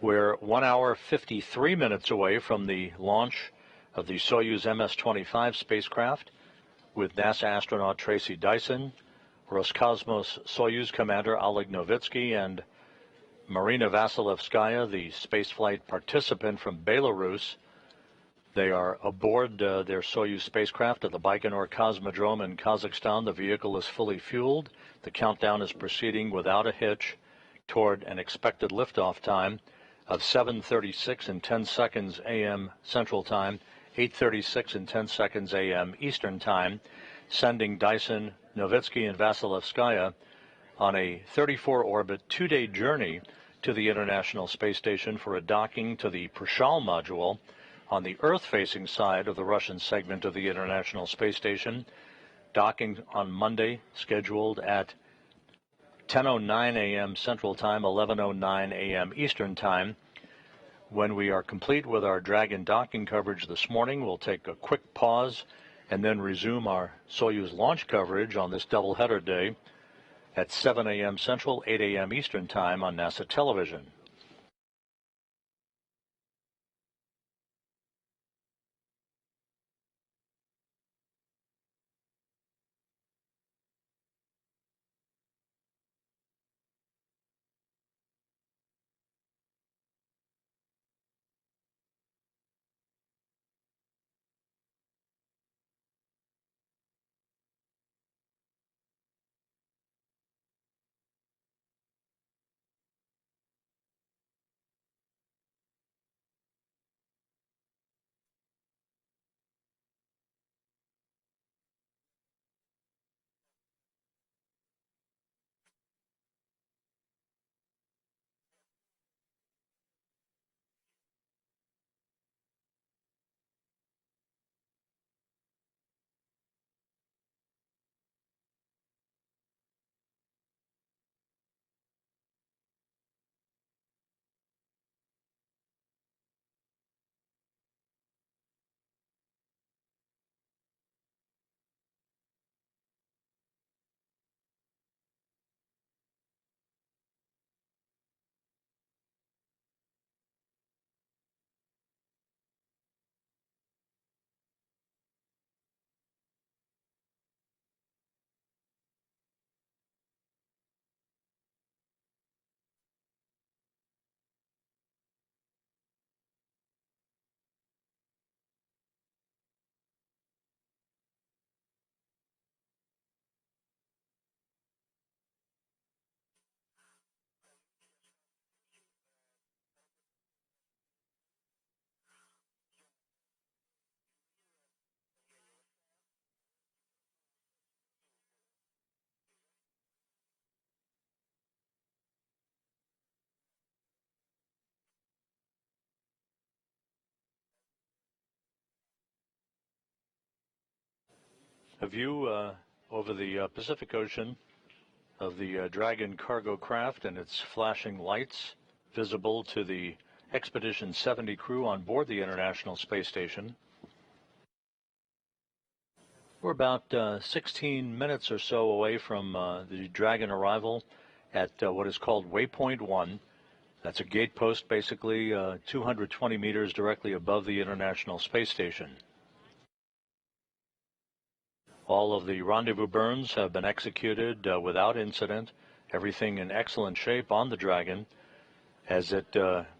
We're 1 hour 53 minutes away from the launch of the Soyuz MS-25 spacecraft with NASA astronaut Tracy Dyson, Roscosmos Soyuz commander Oleg Novitsky, and Marina Vasilevskaya, the spaceflight participant from Belarus. They are aboard their Soyuz spacecraft at the Baikonur Cosmodrome in Kazakhstan. The vehicle is fully fueled. The countdown is proceeding without a hitch toward an expected liftoff time of 7:36 and 10 seconds a.m. Central Time, 8:36 and 10 seconds a.m. Eastern Time, sending Dyson, Novitsky, and Vasilevskaya on a 34-orbit 2-day journey to the International Space Station for a docking to the Prishal module on the Earth-facing side of the Russian segment of the International Space Station, docking on Monday, scheduled at 10:09 a.m. Central Time, 11:09 a.m. Eastern Time. When we are complete with our Dragon docking coverage this morning, we'll take a quick pause and then resume our Soyuz launch coverage on this doubleheader day at 7 a.m. Central, 8 a.m. Eastern Time on NASA television. A view over the Pacific Ocean of the Dragon cargo craft and its flashing lights visible to the Expedition 70 crew on board the International Space Station. We're about 16 minutes or so away from the Dragon arrival at what is called Waypoint 1. That's a gate post, basically 220 meters directly above the International Space Station. All of the rendezvous burns have been executed without incident. Everything in excellent shape on the Dragon as it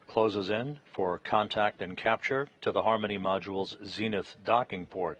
closes in for contact and capture to the Harmony module's Zenith docking port.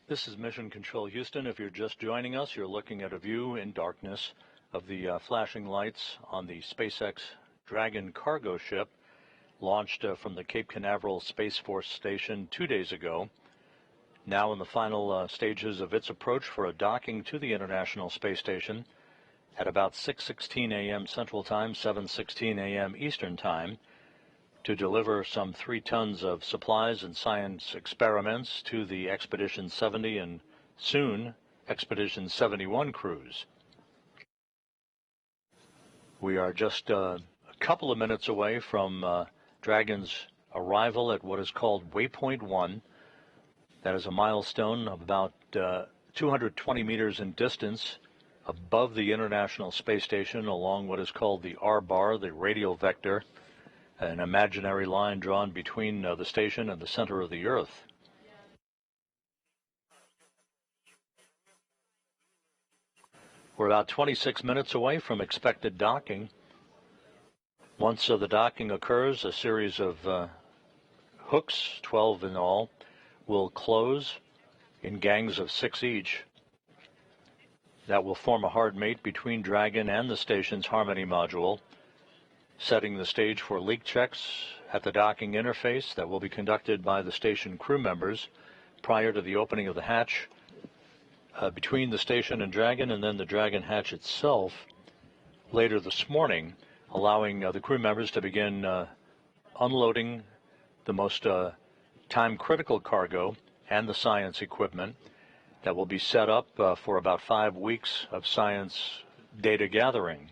This is Mission Control Houston. If you're just joining us, you're looking at a view in darkness of the flashing lights on the SpaceX Dragon cargo ship launched from the Cape Canaveral Space Force Station 2 days ago, now in the final stages of its approach for a docking to the International Space Station at about 6:16 a.m. Central Time, 7:16 a.m. Eastern Time, to deliver some 3 tons of supplies and science experiments to the Expedition 70 and soon Expedition 71 crews. We are just a couple of minutes away from Dragon's arrival at what is called Waypoint 1. That is a milestone of about 220 meters in distance above the International Space Station along what is called the R-bar, the radial vector, an imaginary line drawn between the station and the center of the Earth. We're about 26 minutes away from expected docking. Once the docking occurs, a series of hooks, 12 in all, will close in gangs of 6 each. That will form a hard mate between Dragon and the station's Harmony module, setting the stage for leak checks at the docking interface that will be conducted by the station crew members prior to the opening of the hatch between the station and Dragon, and then the Dragon hatch itself later this morning, allowing the crew members to begin unloading the most time-critical cargo and the science equipment that will be set up for about 5 weeks of science data gathering.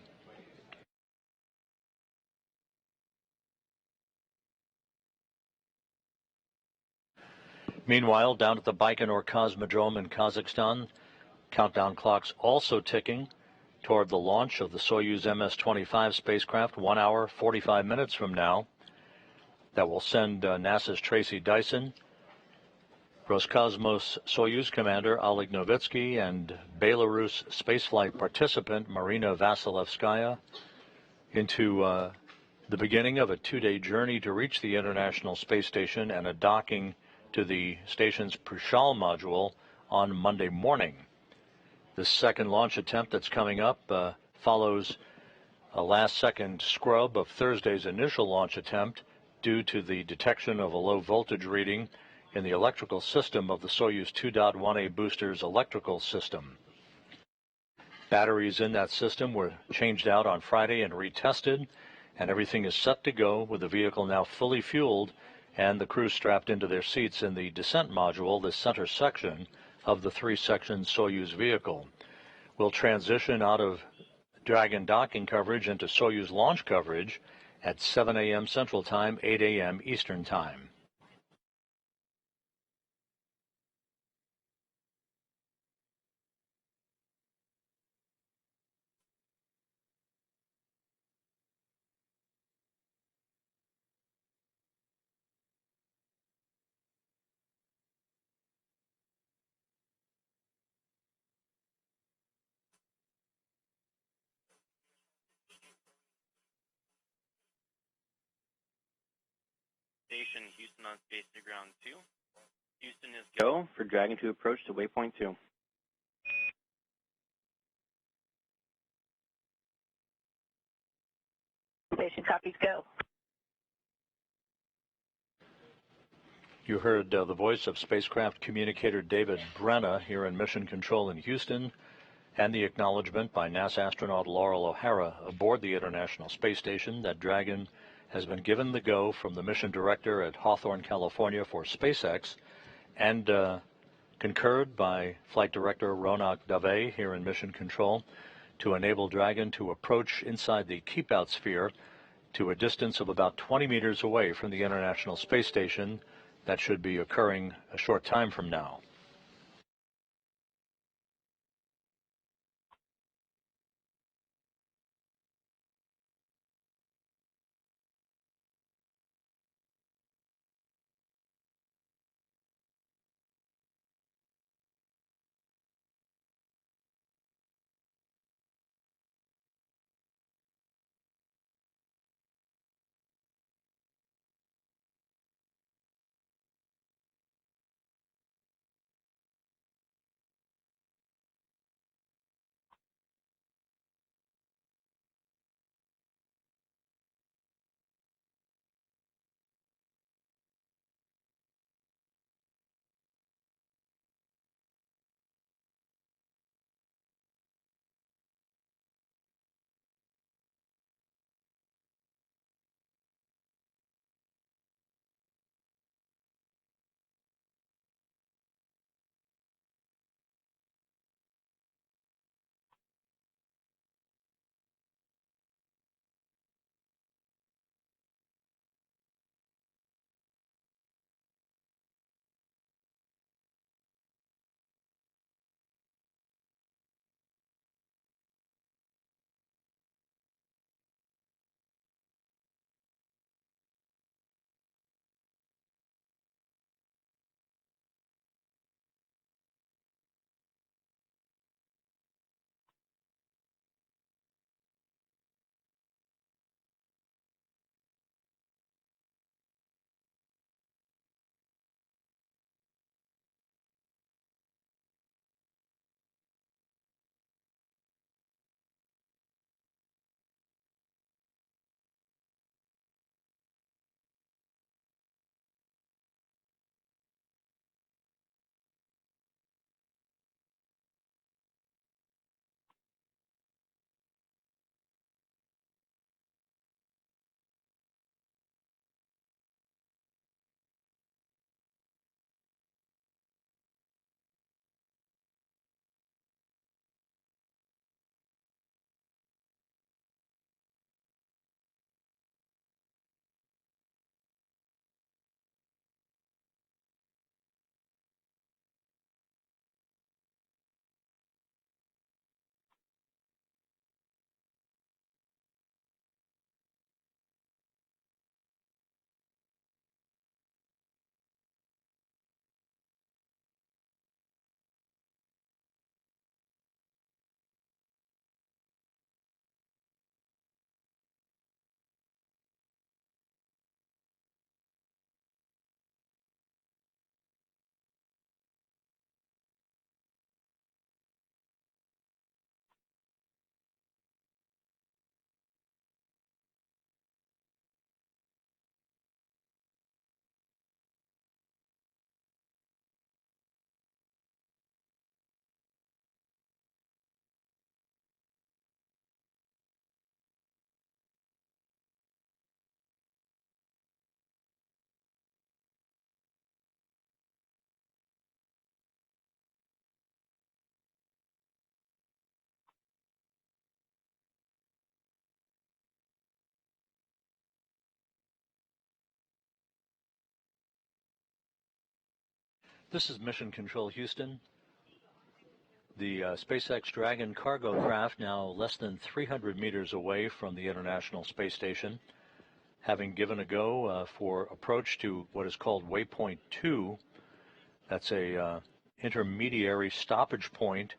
Meanwhile, down at the Baikonur Cosmodrome in Kazakhstan, countdown clocks also ticking toward the launch of the Soyuz MS-25 spacecraft 1 hour, 45 minutes from now. That will send NASA's Tracy Dyson Roscosmos Soyuz commander Oleg Novitsky and Belarus spaceflight participant Marina Vasilevskaya into the beginning of a 2-day journey to reach the International Space Station and a docking to the station's Prishal module on Monday morning. This second launch attempt that's coming up follows a last-second scrub of Thursday's initial launch attempt due to the detection of a low voltage reading in the electrical system of the Soyuz 2.1A booster's electrical system. Batteries in that system were changed out on Friday and retested, and everything is set to go with the vehicle now fully fueled and the crew strapped into their seats in the descent module, the center section of the 3-section Soyuz vehicle. We'll transition out of Dragon docking coverage into Soyuz launch coverage at 7 a.m. Central Time, 8 a.m. Eastern Time. Station Houston on space to ground 2. Houston is go for Dragon to approach to waypoint 2. Station copies, go. You heard the voice of spacecraft communicator David Brenna here in Mission Control in Houston, and the acknowledgement by NASA astronaut Laurel O'Hara aboard the International Space Station that Dragon has been given the go from the mission director at Hawthorne, California for SpaceX, and concurred by Flight Director Ronak Dave here in Mission Control to enable Dragon to approach inside the keep-out sphere to a distance of about 20 meters away from the International Space Station. That should be occurring a short time from now. This is Mission Control Houston. The SpaceX Dragon cargo craft now less than 300 meters away from the International Space Station, having given a go for approach to what is called Waypoint 2. That's a intermediary stoppage point,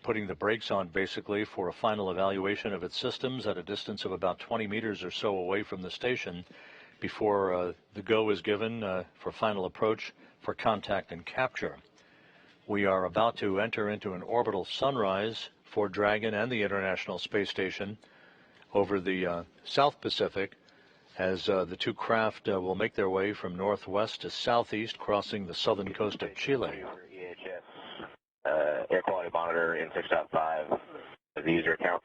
putting the brakes on basically for a final evaluation of its systems at a distance of about 20 meters or so away from the station before the go is given for final approach for contact and capture. We are about to enter into an orbital sunrise for Dragon and the International Space Station over the South Pacific as the two craft will make their way from northwest to southeast, crossing the southern coast of Chile. EHS, air quality monitor in 6.5, the user account.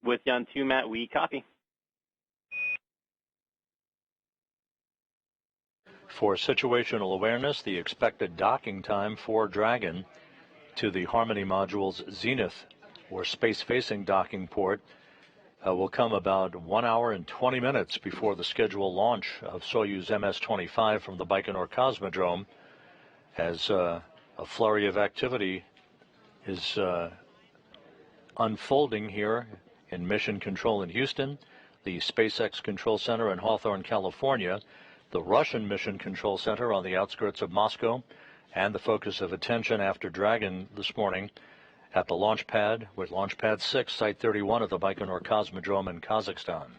With you on 2, Matt, we copy. For situational awareness, the expected docking time for Dragon to the Harmony module's Zenith or space-facing docking port will come about 1 hour and 20 minutes before the scheduled launch of Soyuz MS-25 from the Baikonur Cosmodrome, as a flurry of activity is unfolding here in Mission Control in Houston, the SpaceX Control Center in Hawthorne, California, the Russian Mission Control Center on the outskirts of Moscow, and the focus of attention after Dragon this morning at the launch pad with Launch Pad 6, Site 31 of the Baikonur Cosmodrome in Kazakhstan.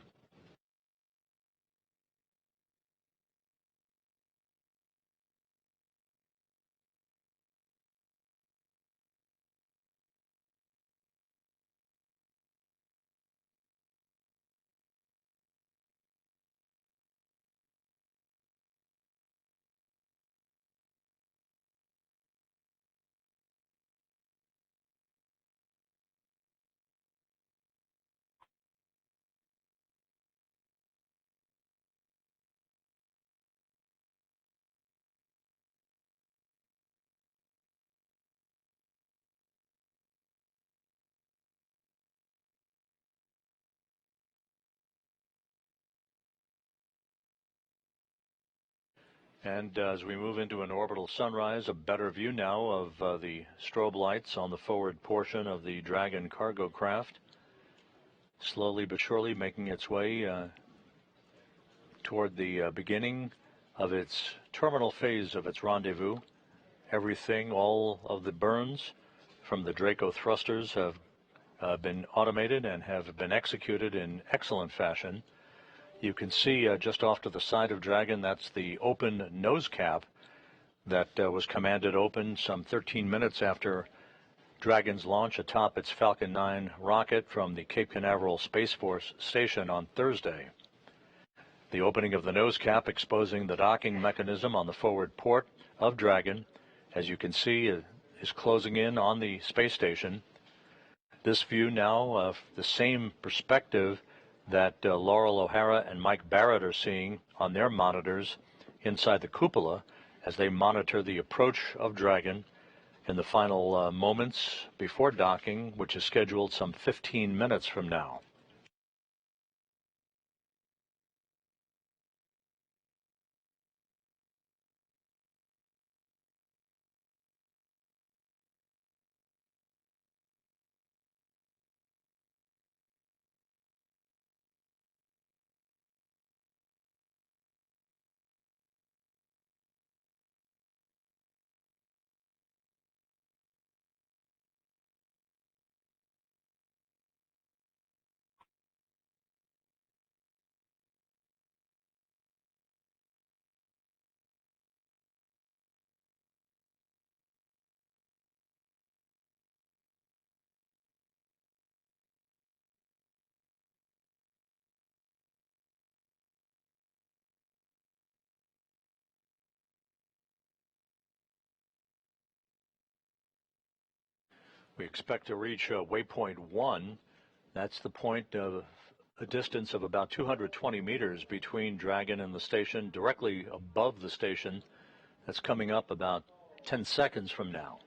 And as we move into an orbital sunrise, a better view now of the strobe lights on the forward portion of the Dragon cargo craft, slowly but surely making its way toward the beginning of its terminal phase of its rendezvous. Everything, all of the burns from the Draco thrusters have been automated and have been executed in excellent fashion. You can see just off to the side of Dragon, that's the open nose cap that was commanded open some 13 minutes after Dragon's launch atop its Falcon 9 rocket from the Cape Canaveral Space Force Station on Thursday. The opening of the nose cap exposing the docking mechanism on the forward port of Dragon, as you can see, is closing in on the space station. This view now of the same perspective that Laurel O'Hara and Mike Barrett are seeing on their monitors inside the cupola as they monitor the approach of Dragon in the final moments before docking, which is scheduled some 15 minutes from now. We expect to reach waypoint 1. That's the point of a distance of about 220 meters between Dragon and the station, directly above the station. That's coming up about 10 seconds from now.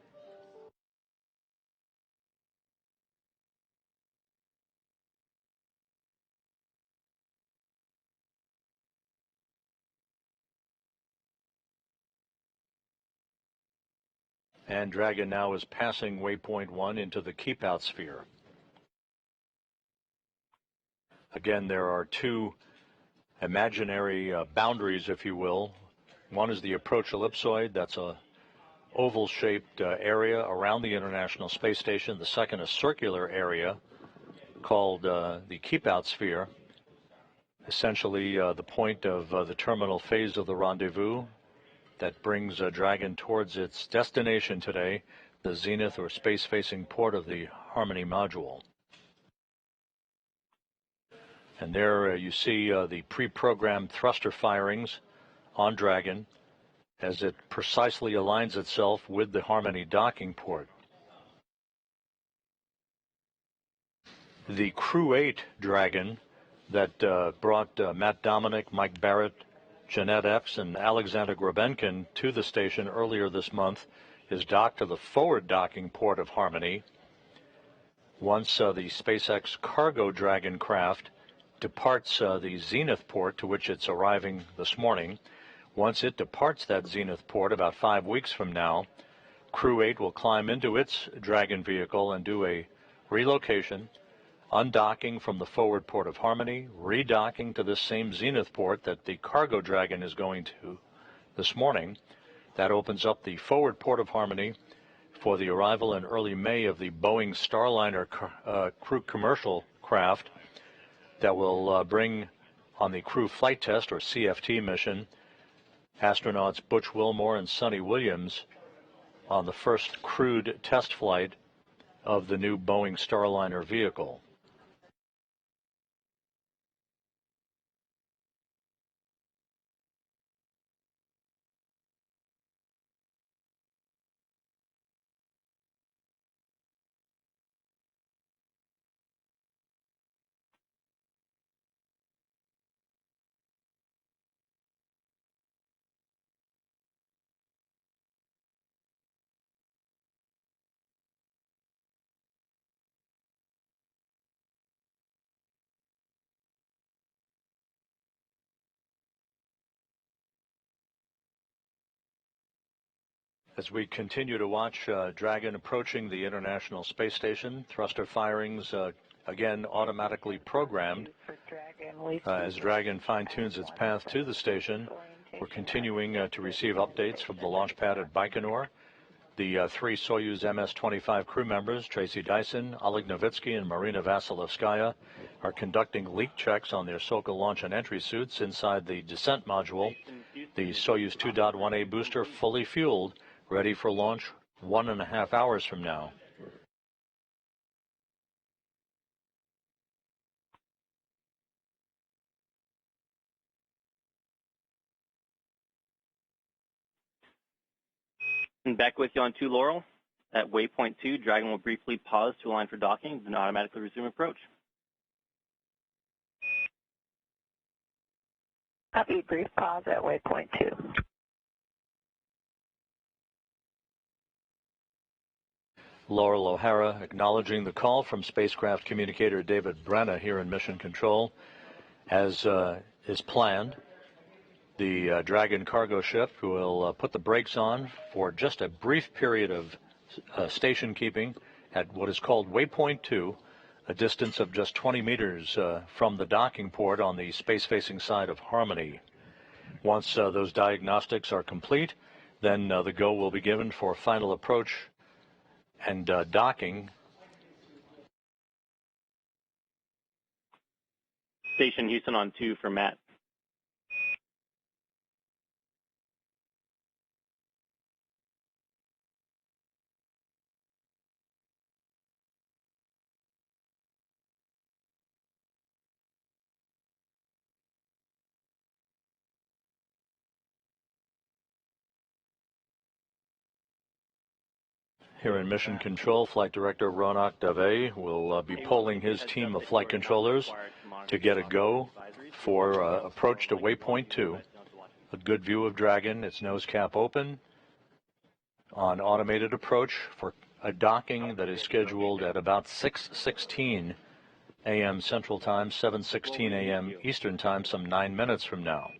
and Dragon now is passing waypoint 1 into the keep-out sphere. Again, there are two imaginary boundaries, if you will. One is the approach ellipsoid. That's a oval-shaped area around the International Space Station. The second, a circular area called the keep-out sphere, essentially the point of the terminal phase of the rendezvous that brings Dragon towards its destination today, the zenith or space-facing port of the Harmony module. And there you see the pre-programmed thruster firings on Dragon as it precisely aligns itself with the Harmony docking port. The Crew 8 Dragon that brought Matt Dominic, Mike Barrett, Jeanette Epps, and Alexander Grabenkin to the station earlier this month is docked to the forward docking port of Harmony. Once the SpaceX Cargo Dragon craft departs the Zenith port to which it's arriving this morning, once it departs that Zenith port about 5 weeks from now, Crew 8 will climb into its Dragon vehicle and do a relocation, undocking from the forward port of Harmony, redocking to this same Zenith port that the Cargo Dragon is going to this morning. That opens up the forward port of Harmony for the arrival in early May of the Boeing Starliner crew commercial craft that will bring on the crew flight test, or CFT mission, astronauts Butch Wilmore and Sonny Williams on the first crewed test flight of the new Boeing Starliner vehicle. As we continue to watch Dragon approaching the International Space Station, thruster firings again automatically programmed. As Dragon fine-tunes its path to the station, we're continuing to receive updates from the launch pad at Baikonur. The three Soyuz MS-25 crew members, Tracy Dyson, Oleg Novitsky, and Marina Vasilevskaya, are conducting leak checks on their Sokol launch and entry suits inside the descent module. The Soyuz 2.1A booster fully fueled, ready for launch 1.5 hours from now. And back with you on 2 Laurel. At waypoint 2, Dragon will briefly pause to align for docking, then automatically resume approach. Copy, brief pause at waypoint 2. Laurel O'Hara acknowledging the call from spacecraft communicator David Brenna here in Mission Control. As is planned, the Dragon cargo ship will put the brakes on for just a brief period of station keeping at what is called Waypoint 2, a distance of just 20 meters from the docking port on the space-facing side of Harmony. Once those diagnostics are complete, then the go will be given for final approach and docking. Station Houston on 2 for Matt. Here in Mission Control, Flight Director Ronak Dave will be polling his team of flight controllers to get a go for approach to Waypoint 2. A good view of Dragon, its nose cap open, on automated approach for a docking that is scheduled at about 6:16 a.m. Central Time, 7:16 a.m. Eastern Time, some 9 minutes from now.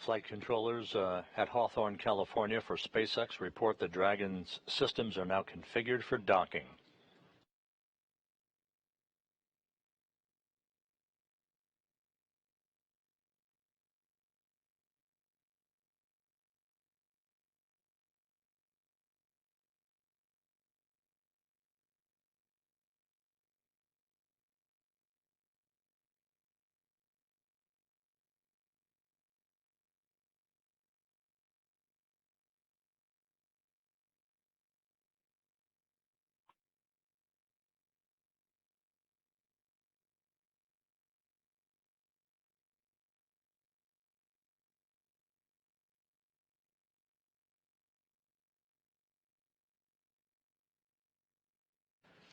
Flight controllers at Hawthorne, California for SpaceX report the Dragon's systems are now configured for docking.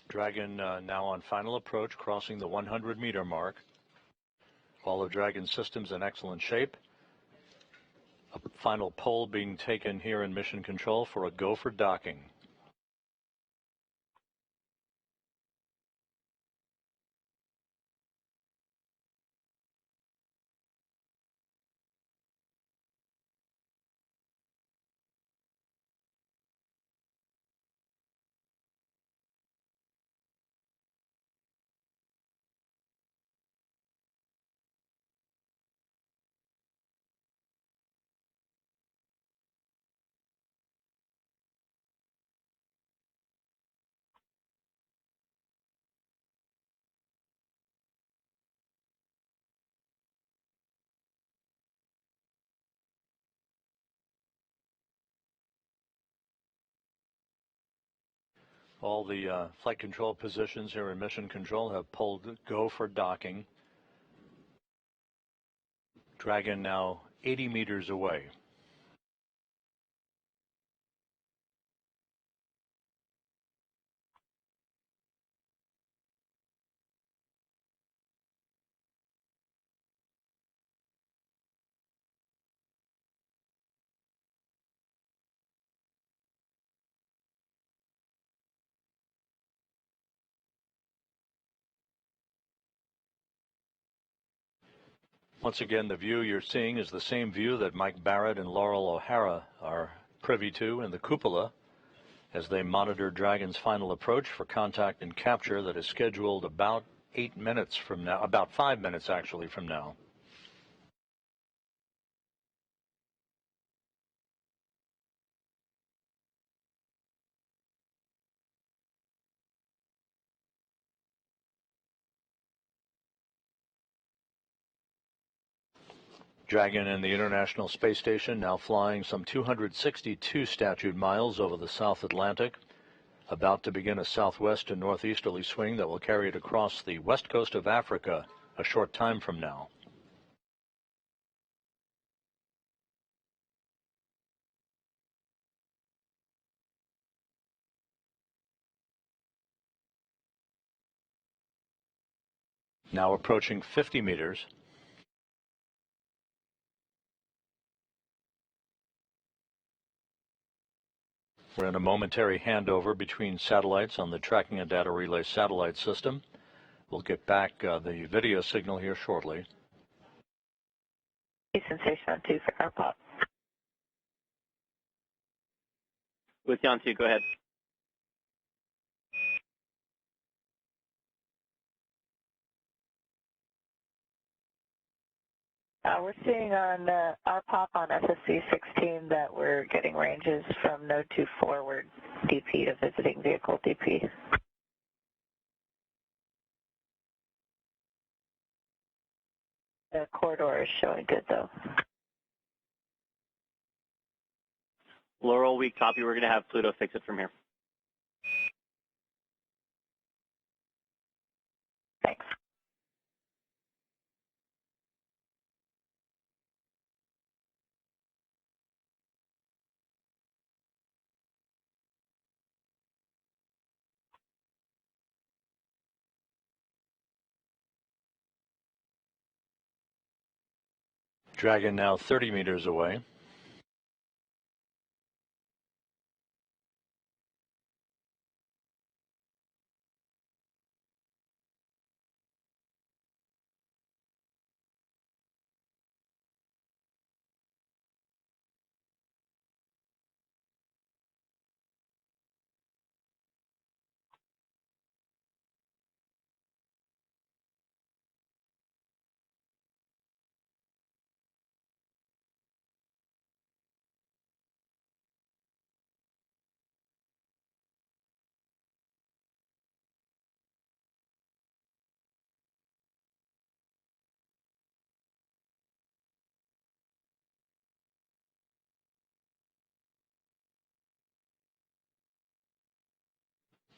Dragon now on final approach, crossing the 100-meter mark. All of Dragon's systems in excellent shape. A final poll being taken here in Mission Control for a go for docking. All the flight control positions here in Mission Control have pulled go for docking. Dragon now 80 meters away. Once again, the view you're seeing is the same view that Mike Barrett and Laurel O'Hara are privy to in the cupola as they monitor Dragon's final approach for contact and capture that is scheduled about 8 minutes from now, about 5 minutes actually from now. Dragon and the International Space Station now flying some 262 statute miles over the South Atlantic, about to begin a southwest to northeasterly swing that will carry it across the west coast of Africa a short time from now. Now approaching 50 meters. We're in a momentary handover between satellites on the tracking and data relay satellite system. We'll get back the video signal here shortly. Sensation on 2 for AirPop. With you on 2, go ahead. We're seeing on our pop on SSC 16 that we're getting ranges from node 2 forward DP to visiting vehicle DP. The corridor is showing good though. Laurel, we copy. We're going to have Pluto fix it from here. Thanks. Dragon now 30 meters away.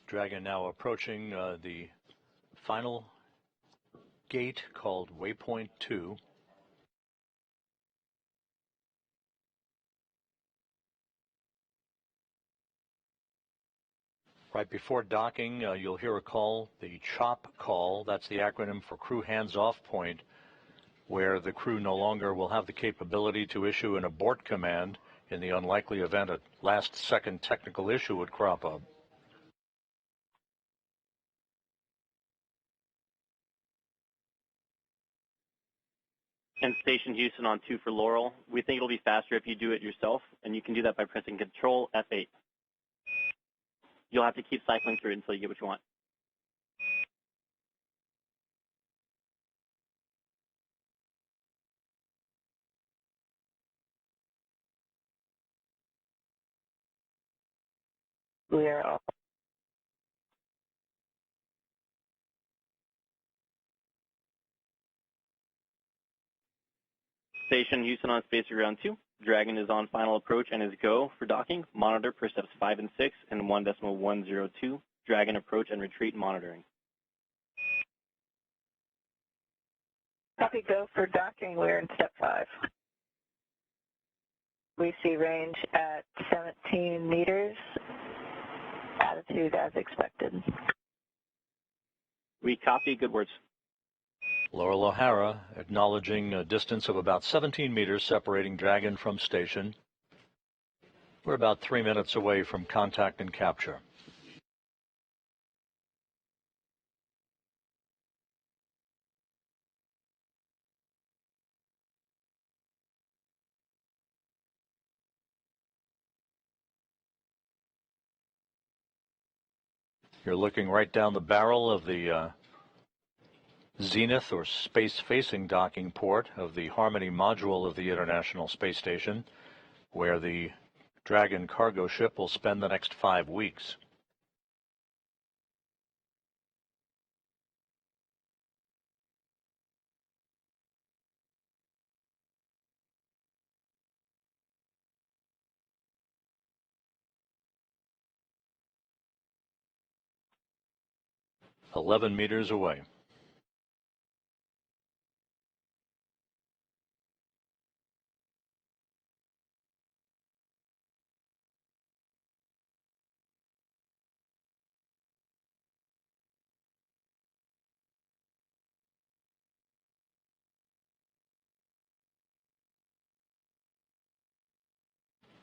Dragon now approaching the final gate called Waypoint 2. Right before docking, you'll hear a call, the CHOP call. That's the acronym for Crew Hands Off Point, where the crew no longer will have the capability to issue an abort command in the unlikely event a last-second technical issue would crop up. And Station Houston on 2 for Laurel. We think it'll be faster if you do it yourself, and you can do that by pressing Control F8. You'll have to keep cycling through it until you get what you want. We are all Station Houston on Space Ground 2. Dragon is on final approach and is go for docking. Monitor percepts 5 and 6 and 1.102. Dragon approach and retreat monitoring. copy go for docking. We're in step 5. We see range at 17 meters, attitude as expected. We copy. Good words. Laurel O'Hara acknowledging a distance of about 17 meters separating Dragon from station. We're about 3 minutes away from contact and capture. You're looking right down the barrel of the zenith or space-facing docking port of the Harmony module of the International Space Station, where the Dragon cargo ship will spend the next 5 weeks. "11 meters away.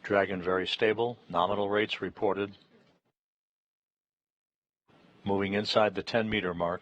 Dragon very stable. Nominal rates reported. Moving inside the 10-meter mark.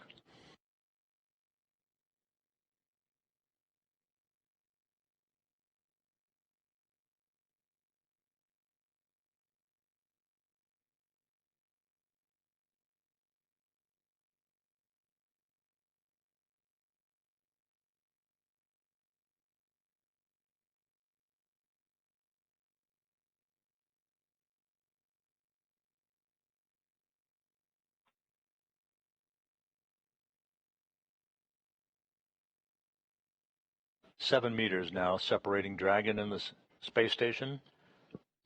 "7 meters now separating Dragon and the space station.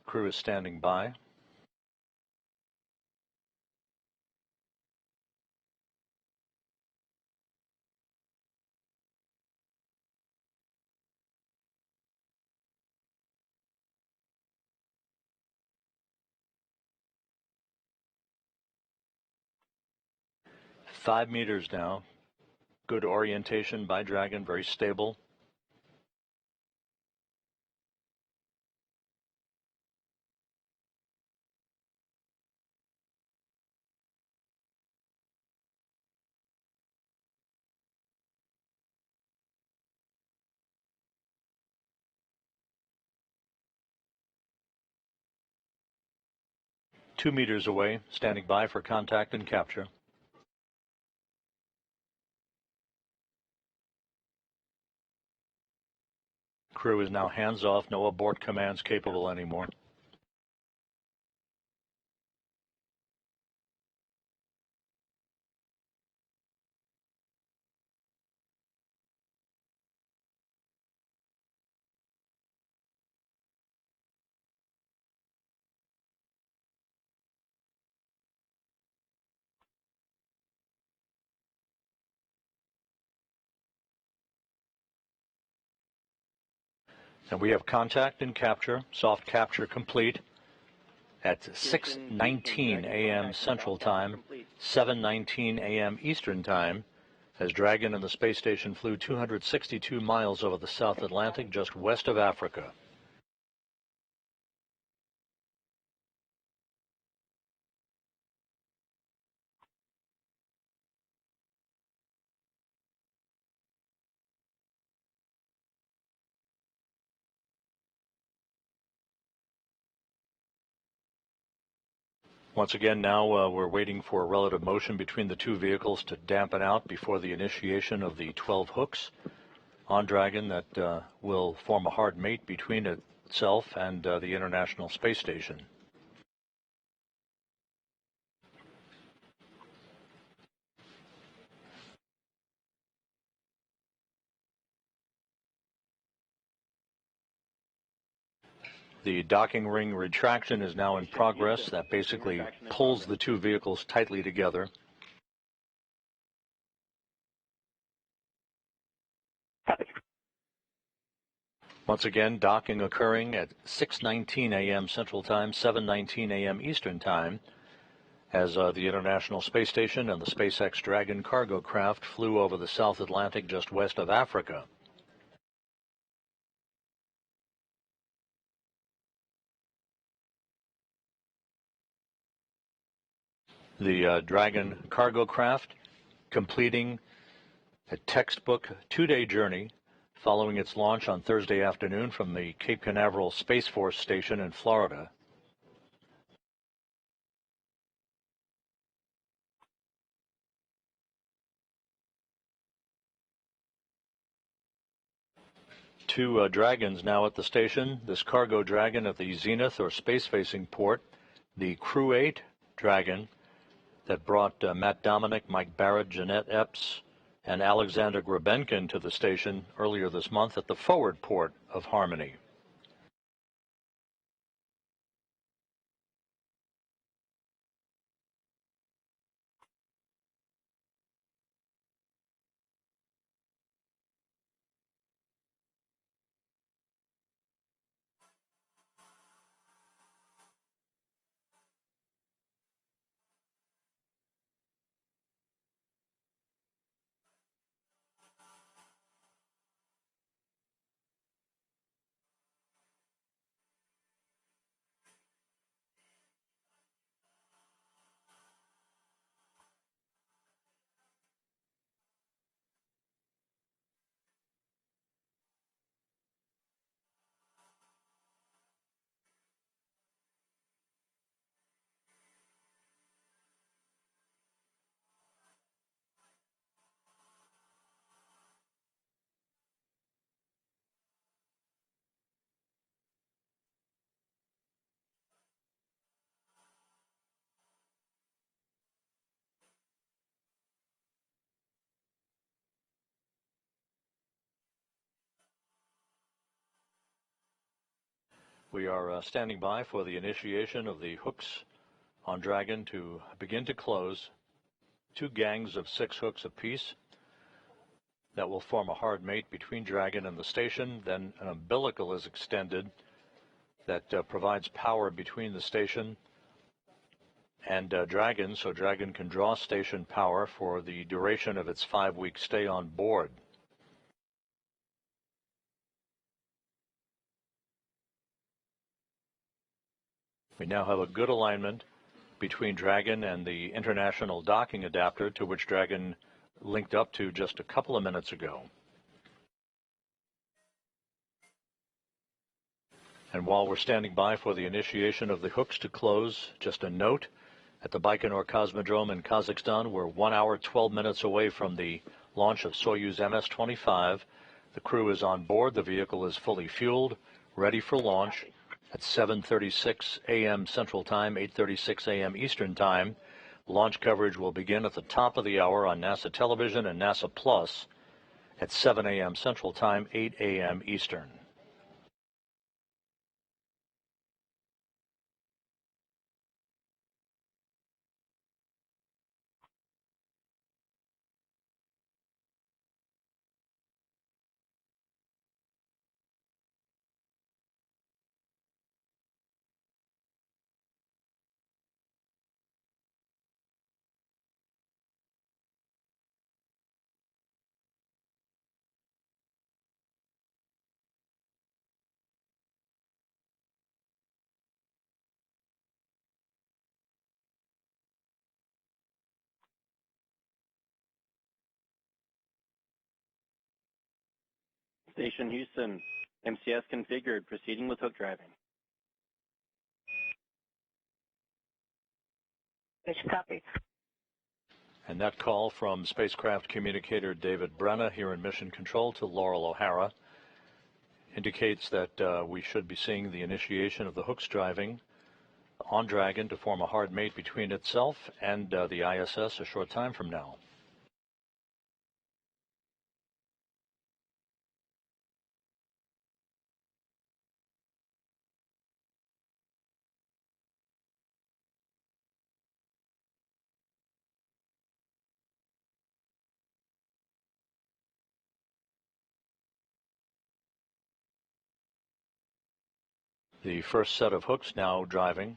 Crew is standing by. "5 meters now. Good orientation by Dragon, very stable. "2 meters away, standing by for contact and capture. Crew is now hands off, no abort commands capable anymore. And we have contact and capture, soft capture complete at 6:19 a.m. Central Time, 7:19 a.m. Eastern Time, as Dragon and the space station flew 262 miles over the South Atlantic just west of Africa. Once again, now we're waiting for relative motion between the two vehicles to dampen out before the initiation of the 12 hooks on Dragon that will form a hard mate between itself and the International Space Station. The docking ring retraction is now in progress. That basically pulls the two vehicles tightly together. Once again, docking occurring at 6:19 a.m. Central Time, 7:19 a.m. Eastern Time, as the International Space Station and the SpaceX Dragon cargo craft flew over the South Atlantic just west of Africa. The Dragon cargo craft completing a textbook two-day journey following its launch on Thursday afternoon from the Cape Canaveral Space Force Station in Florida. Two Dragons now at the station. This cargo Dragon at the zenith or space-facing port. The Crew 8 Dragon that brought Matt Dominic, Mike Barrett, Jeanette Epps, and Alexander Grabenkin to the station earlier this month at the forward port of Harmony. We are standing by for the initiation of the hooks on Dragon to begin to close. Two gangs of 6 hooks apiece that will form a hard mate between Dragon and the station. Then an umbilical is extended that provides power between the station and Dragon, so Dragon can draw station power for the duration of its 5-week stay on board. We now have a good alignment between Dragon and the international docking adapter to which Dragon linked up to just a couple of minutes ago. And while we're standing by for the initiation of the hooks to close, just a note, at the Baikonur Cosmodrome in Kazakhstan, we're 1 hour, 12 minutes away from the launch of Soyuz MS-25. The crew is on board. The vehicle is fully fueled, ready for launch at 7:36 a.m. Central Time, 8:36 a.m. Eastern Time. Launch coverage will begin at the top of the hour on NASA Television and NASA Plus at 7 a.m. Central Time, 8 a.m. Eastern. Station Houston, MCS configured, proceeding with hook driving. Copy. And that call from spacecraft communicator David Brenna here in Mission Control to Laurel O'Hara indicates that we should be seeing the initiation of the hooks driving on Dragon to form a hard mate between itself and the ISS a short time from now. The first set of hooks now driving.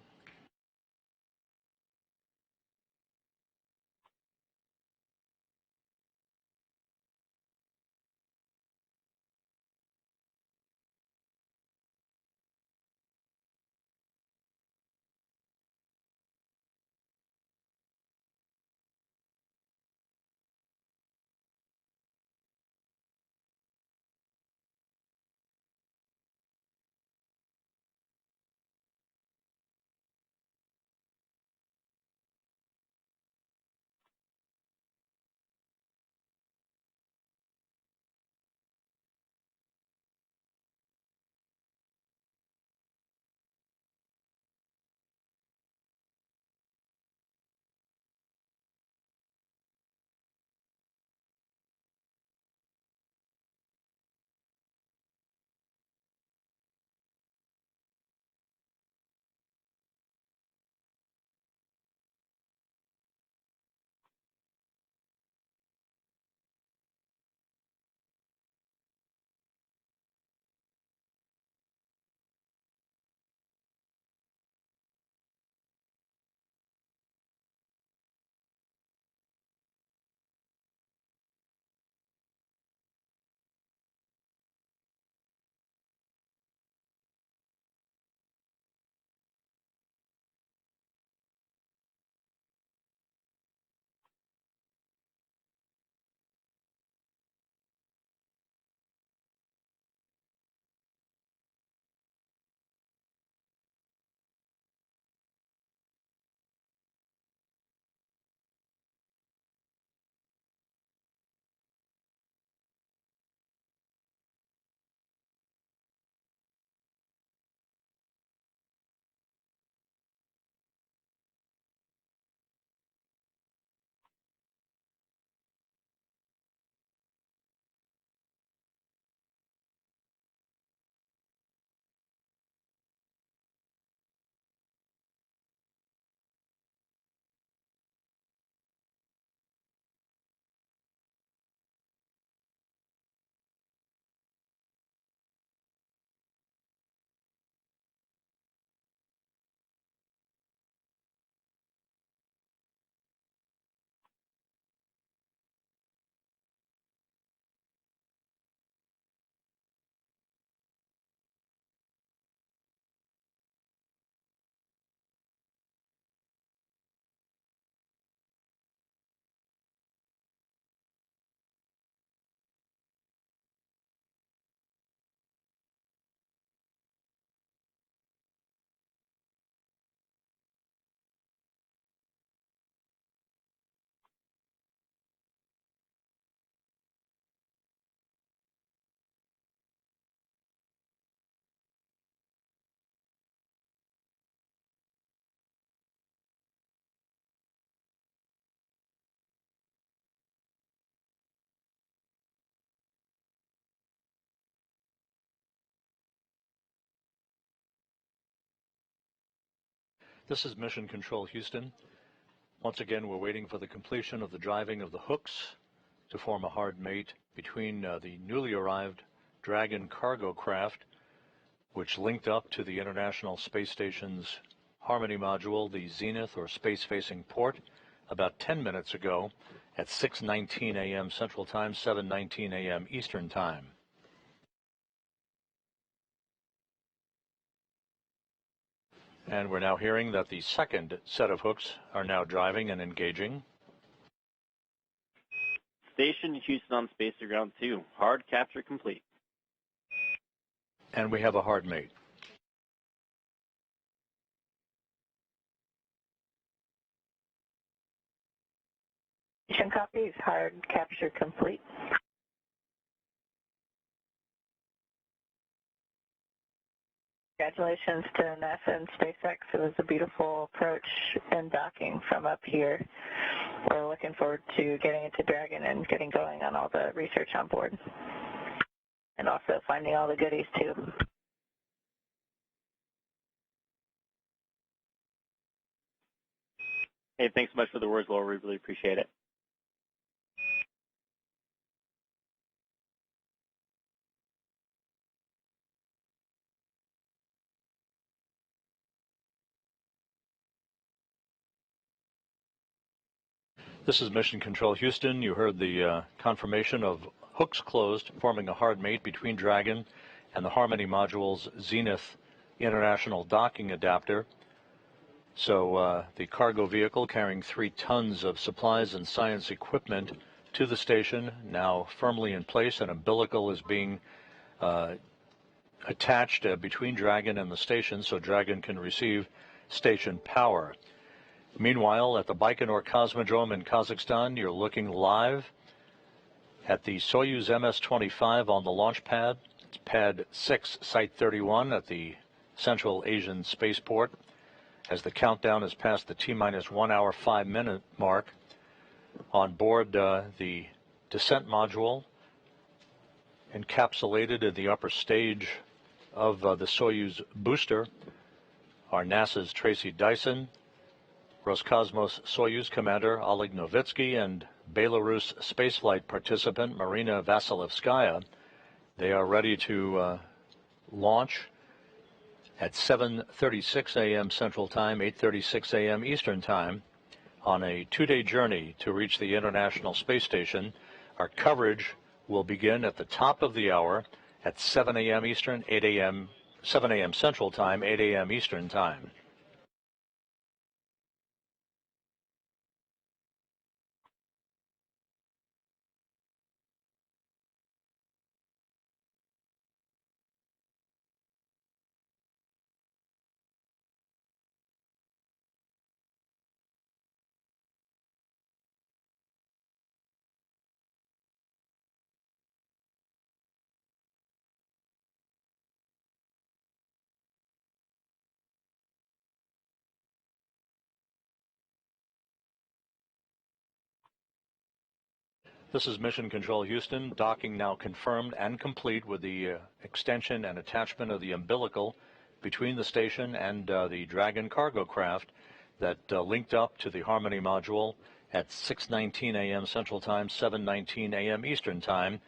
This is Mission Control Houston. Once again, we're waiting for the completion of the driving of the hooks to form a hard mate between the newly arrived Dragon cargo craft, which linked up to the International Space Station's Harmony module, the Zenith or space-facing port, about 10 minutes ago at 6:19 a.m. Central Time, 7:19 a.m. Eastern Time. And we're now hearing that the second set of hooks are now driving and engaging. Station Houston on Space to Ground 2, hard capture complete. And we have a hard mate. Mission copies, hard capture complete. Congratulations to NASA and SpaceX. It was a beautiful approach and docking from up here. We're looking forward to getting into Dragon and getting going on all the research on board. And also finding all the goodies too. Hey, thanks so much for the words, Laura. We really appreciate it. This is Mission Control Houston. You heard the confirmation of hooks closed, forming a hard mate between Dragon and the Harmony module's Zenith International Docking Adapter. So the cargo vehicle carrying 3 tons of supplies and science equipment to the station, now firmly in place. An umbilical is being attached between Dragon and the station so Dragon can receive station power. Meanwhile, at the Baikonur Cosmodrome in Kazakhstan, you're looking live at the Soyuz MS-25 on the launch pad. It's pad 6, site 31 at the Central Asian Spaceport. As the countdown has passed the T-minus 1 hour 5 minute mark, on board the descent module, encapsulated in the upper stage of the Soyuz booster, are NASA's Tracy Dyson, Roscosmos Soyuz Commander Oleg Novitsky, and Belarus spaceflight participant Marina Vasilevskaya. They are ready to launch at 7:36 a.m. Central Time, 8:36 a.m. Eastern Time, on a 2-day journey to reach the International Space Station. Our coverage will begin at the top of the hour at 7 a.m. Eastern, 7 a.m. Central Time, 8 a.m. Eastern Time. This is Mission Control Houston. Docking now confirmed and complete with the extension and attachment of the umbilical between the station and the Dragon cargo craft that linked up to the Harmony module at 6:19 a.m. Central Time, 7:19 a.m. Eastern Time.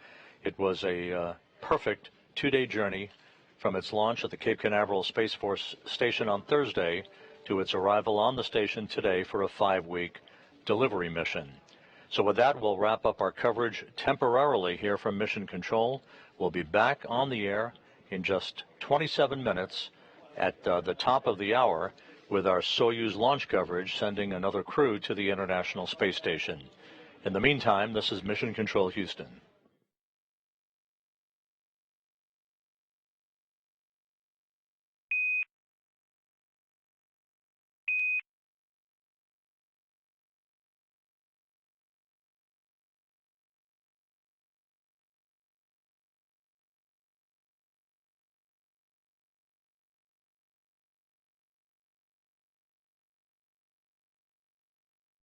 It was a perfect 2-day journey from its launch at the Cape Canaveral Space Force Station on Thursday to its arrival on the station today for a 5-week delivery mission. So with that, we'll wrap up our coverage temporarily here from Mission Control. We'll be back on the air in just 27 minutes at the top of the hour with our Soyuz launch coverage, sending another crew to the International Space Station. In the meantime, this is Mission Control Houston.